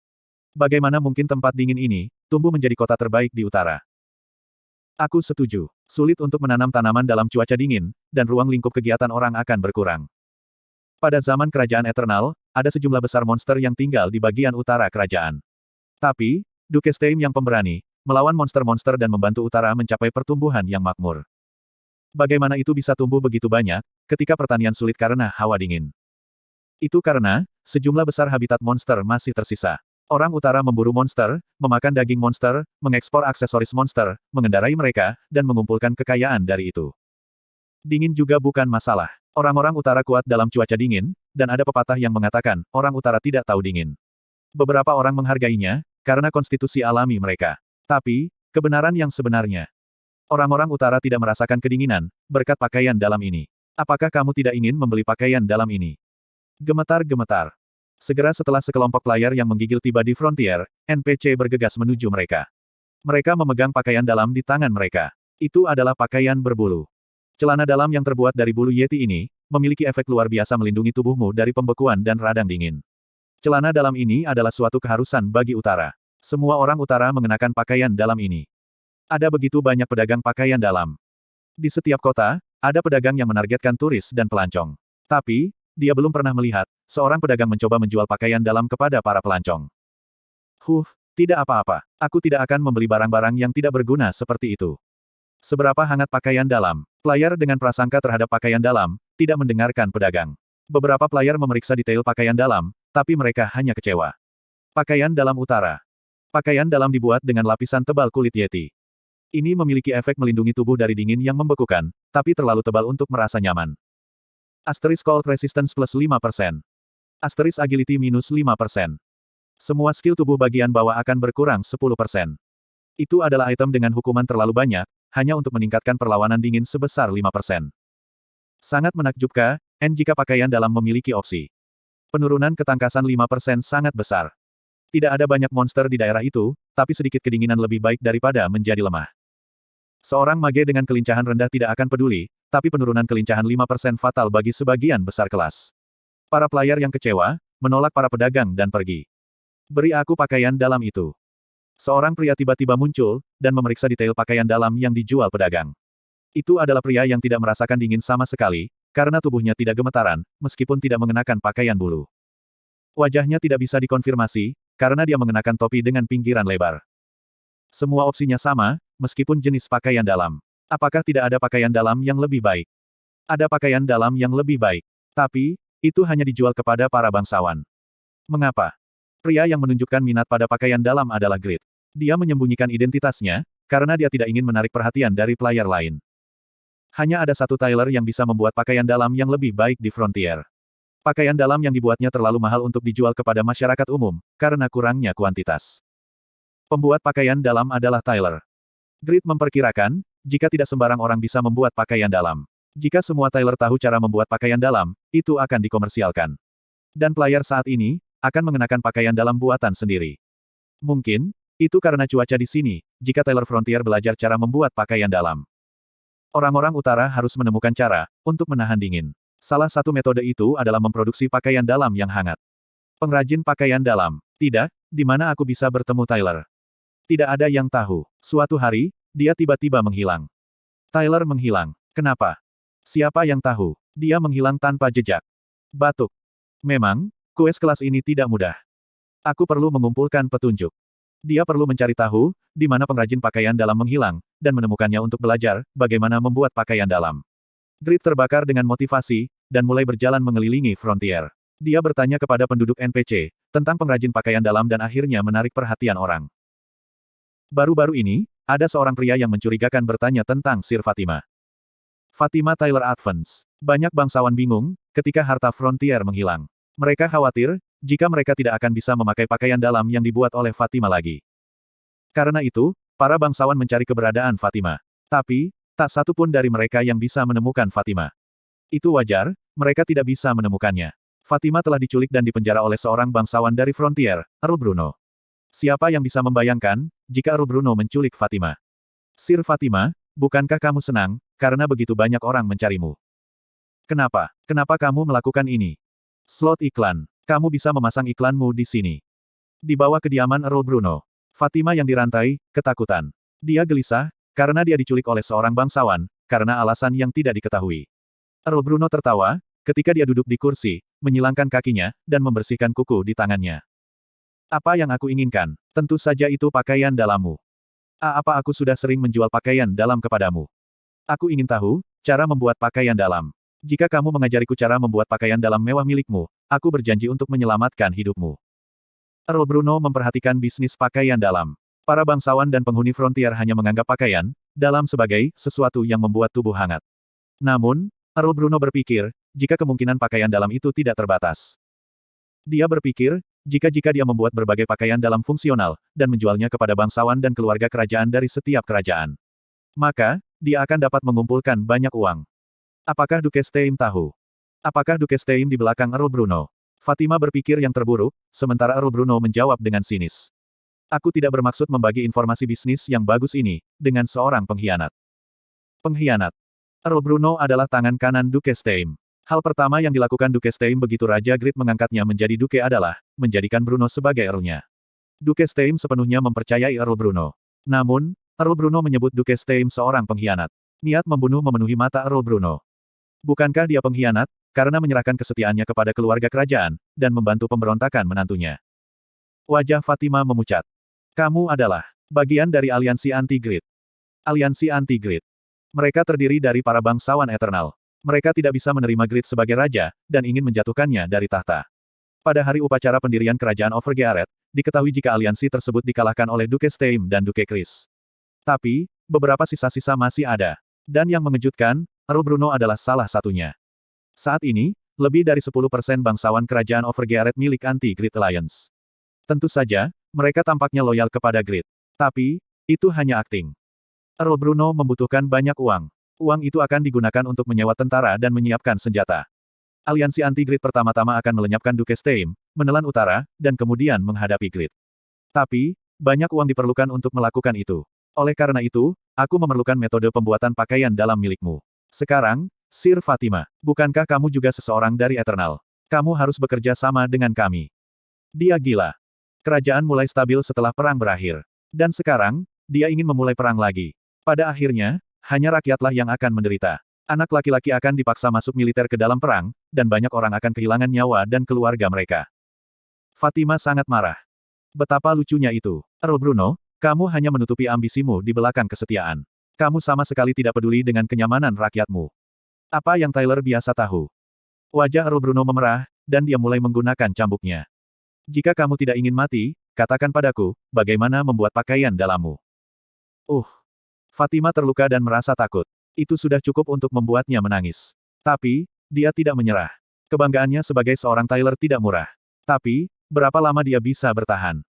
Bagaimana mungkin tempat dingin ini, tumbuh menjadi kota terbaik di utara? Aku setuju. Sulit untuk menanam tanaman dalam cuaca dingin, dan ruang lingkup kegiatan orang akan berkurang. Pada zaman kerajaan Eternal, ada sejumlah besar monster yang tinggal di bagian utara kerajaan. Tapi, Duke Steim yang pemberani, melawan monster-monster dan membantu utara mencapai pertumbuhan yang makmur. Bagaimana itu bisa tumbuh begitu banyak, ketika pertanian sulit karena hawa dingin? Itu karena, sejumlah besar habitat monster masih tersisa. Orang utara memburu monster, memakan daging monster, mengekspor aksesoris monster, mengendarai mereka, dan mengumpulkan kekayaan dari itu. Dingin juga bukan masalah. Orang-orang utara kuat dalam cuaca dingin, dan ada pepatah yang mengatakan, orang utara tidak tahu dingin. Beberapa orang menghargainya, karena konstitusi alami mereka. Tapi, kebenaran yang sebenarnya. Orang-orang utara tidak merasakan kedinginan, berkat pakaian dalam ini. Apakah kamu tidak ingin membeli pakaian dalam ini? Gemetar-gemetar. Segera setelah sekelompok player yang menggigil tiba di frontier, NPC bergegas menuju mereka. Mereka memegang pakaian dalam di tangan mereka. Itu adalah pakaian berbulu. Celana dalam yang terbuat dari bulu Yeti ini, memiliki efek luar biasa melindungi tubuhmu dari pembekuan dan radang dingin. Celana dalam ini adalah suatu keharusan bagi utara. Semua orang utara mengenakan pakaian dalam ini. Ada begitu banyak pedagang pakaian dalam. Di setiap kota, ada pedagang yang menargetkan turis dan pelancong. Tapi, dia belum pernah melihat, seorang pedagang mencoba menjual pakaian dalam kepada para pelancong. Tidak apa-apa. Aku tidak akan membeli barang-barang yang tidak berguna seperti itu. Seberapa hangat pakaian dalam? Player dengan prasangka terhadap pakaian dalam, tidak mendengarkan pedagang. Beberapa player memeriksa detail pakaian dalam, tapi mereka hanya kecewa. Pakaian dalam utara. Pakaian dalam dibuat dengan lapisan tebal kulit Yeti. Ini memiliki efek melindungi tubuh dari dingin yang membekukan, tapi terlalu tebal untuk merasa nyaman. Asterisk Cold Resistance plus 5%. Asterisk Agility minus 5%. Semua skill tubuh bagian bawah akan berkurang 10%. Itu adalah item dengan hukuman terlalu banyak, hanya untuk meningkatkan perlawanan dingin sebesar 5%. Sangat menakjubkan, jika pakaian dalam memiliki opsi. Penurunan ketangkasan 5% sangat besar. Tidak ada banyak monster di daerah itu, tapi sedikit kedinginan lebih baik daripada menjadi lemah. Seorang mage dengan kelincahan rendah tidak akan peduli, tapi penurunan kelincahan 5% fatal bagi sebagian besar kelas. Para player yang kecewa, menolak para pedagang dan pergi. Beri aku pakaian dalam itu. Seorang pria tiba-tiba muncul, dan memeriksa detail pakaian dalam yang dijual pedagang. Itu adalah pria yang tidak merasakan dingin sama sekali, karena tubuhnya tidak gemetaran, meskipun tidak mengenakan pakaian bulu. Wajahnya tidak bisa dikonfirmasi, karena dia mengenakan topi dengan pinggiran lebar. Semua opsinya sama, meskipun jenis pakaian dalam. Apakah tidak ada pakaian dalam yang lebih baik? Ada pakaian dalam yang lebih baik. Tapi, itu hanya dijual kepada para bangsawan. Mengapa? Pria yang menunjukkan minat pada pakaian dalam adalah Grid. Dia menyembunyikan identitasnya, karena dia tidak ingin menarik perhatian dari player lain. Hanya ada satu tailor yang bisa membuat pakaian dalam yang lebih baik di Frontier. Pakaian dalam yang dibuatnya terlalu mahal untuk dijual kepada masyarakat umum, karena kurangnya kuantitas. Pembuat pakaian dalam adalah Tyler. Grid memperkirakan, jika tidak sembarang orang bisa membuat pakaian dalam. Jika semua Tyler tahu cara membuat pakaian dalam, itu akan dikomersialkan. Dan player saat ini, akan mengenakan pakaian dalam buatan sendiri. Mungkin, itu karena cuaca di sini, jika Tyler Frontier belajar cara membuat pakaian dalam. Orang-orang utara harus menemukan cara, untuk menahan dingin. Salah satu metode itu adalah memproduksi pakaian dalam yang hangat. Pengrajin pakaian dalam. Tidak, di mana aku bisa bertemu Tyler? Tidak ada yang tahu. Suatu hari, dia tiba-tiba menghilang. Tyler menghilang. Kenapa? Siapa yang tahu? Dia menghilang tanpa jejak. Batuk. Memang, kues kelas ini tidak mudah. Aku perlu mengumpulkan petunjuk. Dia perlu mencari tahu, di mana pengrajin pakaian dalam menghilang, dan menemukannya untuk belajar, bagaimana membuat pakaian dalam. Grid terbakar dengan motivasi, dan mulai berjalan mengelilingi Frontier. Dia bertanya kepada penduduk NPC, tentang pengrajin pakaian dalam dan akhirnya menarik perhatian orang. Baru-baru ini, ada seorang pria yang mencurigakan bertanya tentang Sir Fatima. Fatima Tyler Advance. Banyak bangsawan bingung, ketika harta Frontier menghilang. Mereka khawatir, jika mereka tidak akan bisa memakai pakaian dalam yang dibuat oleh Fatima lagi. Karena itu, para bangsawan mencari keberadaan Fatima. Tapi, tak satu pun dari mereka yang bisa menemukan Fatima. Itu wajar, mereka tidak bisa menemukannya. Fatima telah diculik dan dipenjara oleh seorang bangsawan dari Frontier, Earl Bruno. Siapa yang bisa membayangkan, jika Earl Bruno menculik Fatima? Sir Fatima, bukankah kamu senang, karena begitu banyak orang mencarimu? Kenapa? Kenapa kamu melakukan ini? Slot iklan. Kamu bisa memasang iklanmu di sini. Di bawah kediaman Earl Bruno. Fatima yang dirantai, ketakutan. Dia gelisah, karena dia diculik oleh seorang bangsawan, karena alasan yang tidak diketahui. Earl Bruno tertawa, ketika dia duduk di kursi, menyilangkan kakinya, dan membersihkan kuku di tangannya. Apa yang aku inginkan? Tentu saja itu pakaian dalammu. Apa aku sudah sering menjual pakaian dalam kepadamu? Aku ingin tahu, cara membuat pakaian dalam. Jika kamu mengajariku cara membuat pakaian dalam mewah milikmu, aku berjanji untuk menyelamatkan hidupmu. Earl Bruno memperhatikan bisnis pakaian dalam. Para bangsawan dan penghuni Frontier hanya menganggap pakaian dalam sebagai sesuatu yang membuat tubuh hangat. Namun, Earl Bruno berpikir, jika kemungkinan pakaian dalam itu tidak terbatas. Dia berpikir, jika dia membuat berbagai pakaian dalam fungsional, dan menjualnya kepada bangsawan dan keluarga kerajaan dari setiap kerajaan. Maka, dia akan dapat mengumpulkan banyak uang. Apakah Duke Steim tahu? Apakah Duke Steim di belakang Earl Bruno? Fatima berpikir yang terburuk, sementara Earl Bruno menjawab dengan sinis. Aku tidak bermaksud membagi informasi bisnis yang bagus ini, dengan seorang pengkhianat. Pengkhianat. Earl Bruno adalah tangan kanan Duke Steim. Hal pertama yang dilakukan Duke Steim begitu Raja Grid mengangkatnya menjadi Duke adalah, menjadikan Bruno sebagai Earl-nya. Duke Steim sepenuhnya mempercayai Earl Bruno. Namun, Earl Bruno menyebut Duke Steim seorang pengkhianat. Niat membunuh memenuhi mata Earl Bruno. Bukankah dia pengkhianat, karena menyerahkan kesetiaannya kepada keluarga kerajaan, dan membantu pemberontakan menantunya? Wajah Fatima memucat. Kamu adalah bagian dari aliansi anti-Grid. Aliansi anti-Grid. Mereka terdiri dari para bangsawan Eternal. Mereka tidak bisa menerima Grid sebagai raja, dan ingin menjatuhkannya dari tahta. Pada hari upacara pendirian kerajaan Overgearet, diketahui jika aliansi tersebut dikalahkan oleh Duke Steim dan Duke Chris. Tapi, beberapa sisa-sisa masih ada. Dan yang mengejutkan, Earl Bruno adalah salah satunya. Saat ini, lebih dari 10% bangsawan kerajaan Overgearet milik anti-Grid Alliance. Tentu saja, mereka tampaknya loyal kepada Grid. Tapi, itu hanya akting. Earl Bruno membutuhkan banyak uang. Uang itu akan digunakan untuk menyewa tentara dan menyiapkan senjata. Aliansi anti-Grid pertama-tama akan melenyapkan Duke Steim, menelan utara, dan kemudian menghadapi Grid. Tapi, banyak uang diperlukan untuk melakukan itu. Oleh karena itu, aku memerlukan metode pembuatan pakaian dalam milikmu. Sekarang, Sir Fatima, bukankah kamu juga seseorang dari Eternal? Kamu harus bekerja sama dengan kami. Dia gila. Kerajaan mulai stabil setelah perang berakhir. Dan sekarang, dia ingin memulai perang lagi. Pada akhirnya, hanya rakyatlah yang akan menderita. Anak laki-laki akan dipaksa masuk militer ke dalam perang, dan banyak orang akan kehilangan nyawa dan keluarga mereka. Fatima sangat marah. Betapa lucunya itu. Earl Bruno, kamu hanya menutupi ambisimu di belakang kesetiaan. Kamu sama sekali tidak peduli dengan kenyamanan rakyatmu. Apa yang Tyler biasa tahu? Wajah Earl Bruno memerah, dan dia mulai menggunakan cambuknya. Jika kamu tidak ingin mati, katakan padaku, bagaimana membuat pakaian dalammu. Fatima terluka dan merasa takut. Itu sudah cukup untuk membuatnya menangis. Tapi, dia tidak menyerah. Kebanggaannya sebagai seorang Tyler tidak murah. Tapi, berapa lama dia bisa bertahan?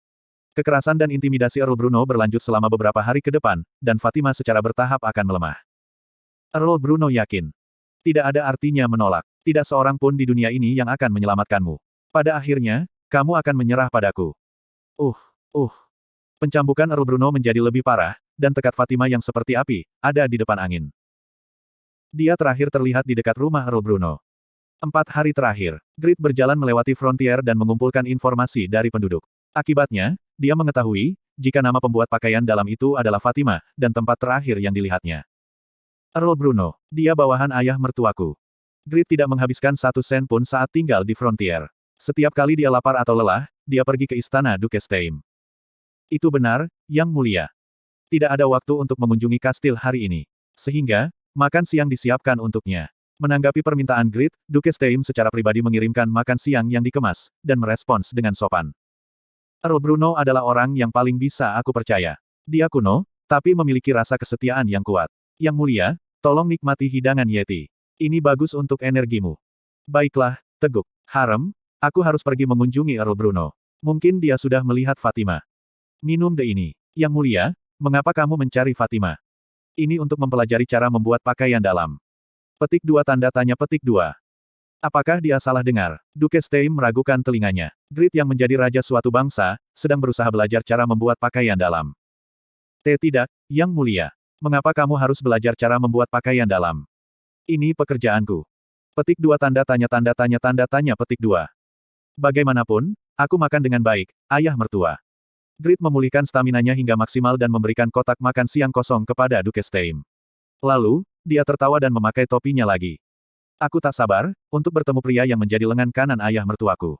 Kekerasan dan intimidasi Earl Bruno berlanjut selama beberapa hari ke depan, dan Fatima secara bertahap akan melemah. Earl Bruno yakin. Tidak ada artinya menolak. Tidak seorang pun di dunia ini yang akan menyelamatkanmu. Pada akhirnya, kamu akan menyerah padaku. Pencambukan Earl Bruno menjadi lebih parah, dan tekad Fatima yang seperti api, ada di depan angin. Dia terakhir terlihat di dekat rumah Earl Bruno. 4 hari terakhir, Grid berjalan melewati frontier dan mengumpulkan informasi dari penduduk. Akibatnya, dia mengetahui, jika nama pembuat pakaian dalam itu adalah Fatima, dan tempat terakhir yang dilihatnya. Earl Bruno, dia bawahan ayah mertuaku. Grid tidak menghabiskan 1 sen pun saat tinggal di frontier. Setiap kali dia lapar atau lelah, dia pergi ke istana Duke Steim. Itu benar, Yang Mulia. Tidak ada waktu untuk mengunjungi kastil hari ini. Sehingga, makan siang disiapkan untuknya. Menanggapi permintaan Grid, Duke Steim secara pribadi mengirimkan makan siang yang dikemas, dan merespons dengan sopan. Earl Bruno adalah orang yang paling bisa aku percaya. Dia kuno, tapi memiliki rasa kesetiaan yang kuat. Yang Mulia, tolong nikmati hidangan Yeti. Ini bagus untuk energimu. Baiklah, teguk. Harem, aku harus pergi mengunjungi Earl Bruno. Mungkin dia sudah melihat Fatima. Minum de ini. Yang Mulia, mengapa kamu mencari Fatima? Ini untuk mempelajari cara membuat pakaian dalam. Petik 2 tanda tanya petik 2. Apakah dia salah dengar? Duke Steim meragukan telinganya. Grid yang menjadi raja suatu bangsa, sedang berusaha belajar cara membuat pakaian dalam. Tidak, Yang Mulia. Mengapa kamu harus belajar cara membuat pakaian dalam? Ini pekerjaanku. Petik 2 tanda tanya petik 2. Bagaimanapun, aku makan dengan baik, ayah mertua. Grid memulihkan staminanya hingga maksimal dan memberikan kotak makan siang kosong kepada Duke Steim. Lalu, dia tertawa dan memakai topinya lagi. Aku tak sabar, untuk bertemu pria yang menjadi lengan kanan ayah mertuaku.